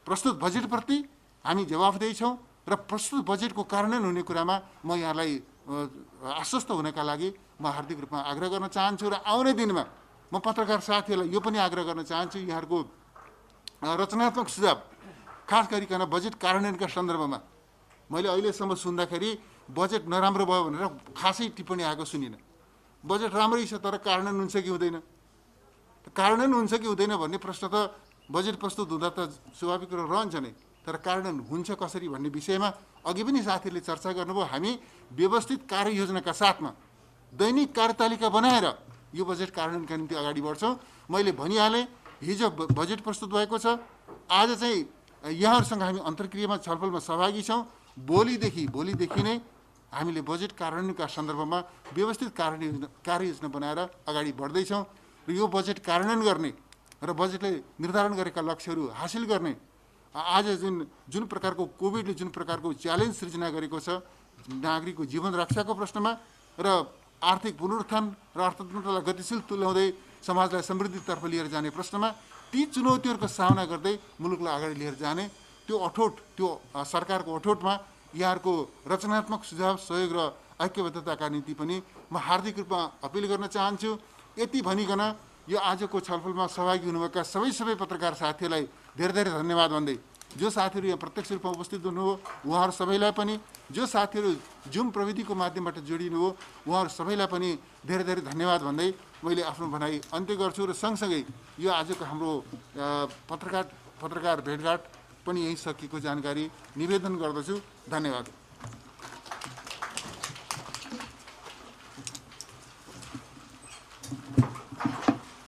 प्रस्तुत बजेटप्रति हामी जवाफदेही छौँ र प्रस्तुत बजेटको कार्यान्वयन हुने कुरामा म यहाँलाई आश्वस्त हुनका लागि म हार्दिक रूपमा आग्रह गर्न चाहन्छु र आउने दिनमा म पत्रकार साथीहरूलाई यो पनि आग्रह गर्न चाहन्छु यहाँहरूको रचनात्मक सुझाव खास गरिकन बजेट कार्यान्वयनका सन्दर्भमा मैले अहिलेसम्म सुन्दाखेरि बजेट नराम्रो भयो भनेर खासै टिप्पणी आएको सुनिनँ। बजेट राम्रै छ तर कार्यान्वयन हुन्छ कि हुँदैन, कार्यान्वयन हुन्छ कि हुँदैन भन्ने प्रश्न त बजेट प्रस्तुत हुँदा त स्वाभाविक रूपमा रहन्छ नै, तर कार्यान्वयन हुन्छ कसरी भन्ने विषयमा अघि पनि साथीहरूले चर्चा गर्नुभयो। हामी व्यवस्थित कार्ययोजनाका साथमा दैनिक कार्यतालिका बनाएर यो बजेट कार्यान्वयनका निम्ति अगाडि बढ्छौँ। मैले भनिहालेँ हिजो बजेट प्रस्तुत भएको छ, आज चाहिँ यहाँहरूसँग हामी अन्तर्क्रियामा छलफलमा सहभागी छौँ। भोलिदेखि नै हामीले बजेट कार्यान्वयनका सन्दर्भमा व्यवस्थित कार्ययोजना बनाएर अगाडि बढ्दैछौँ र यो बजेट कार्यान्वयन गर्ने र बजेटले निर्धारण गरेका लक्ष्यहरू हासिल गर्ने आज जुन प्रकारको कोभिडले जुन प्रकारको च्यालेन्ज सृजना गरेको छ नागरिकको जीवन रक्षाको प्रश्नमा र आर्थिक पुनरुत्थान र अर्थतन्त्रलाई गतिशील तुल्याउँदै समाजलाई समृद्धितर्फ लिएर जाने प्रश्नमा ती चुनौतीहरूको सामना गर्दै मुलुकलाई अगाडि लिएर जाने त्यो सरकारको अठोटमा यहाँहरूको रचनात्मक सुझाव सहयोग र ऐक्यबद्धताका निम्ति पनि म हार्दिक रूपमा अपिल गर्न चाहन्छु। यति भनिकन यो आजको छलफलमा सहभागी हुनुभएका सबै पत्रकार साथीहरूलाई धेरै धन्यवाद भन्दै जो साथीहरू यहाँ प्रत्यक्ष रूपमा उपस्थित हुनुभयो उहाँहरू सबैलाई पनि, जो साथीहरू जुम प्रविधिको माध्यमबाट जोडिनु हो उहाँहरू सबैलाई पनि धेरै धन्यवाद भन्दै मैले आफ्नो भनाइ अन्त्य गर्छु र सँगसँगै यो आजको हाम्रो पत्रकार भेटघाट पनि यहीँ सकिएको जानकारी निवेदन गर्दछु। धन्यवाद।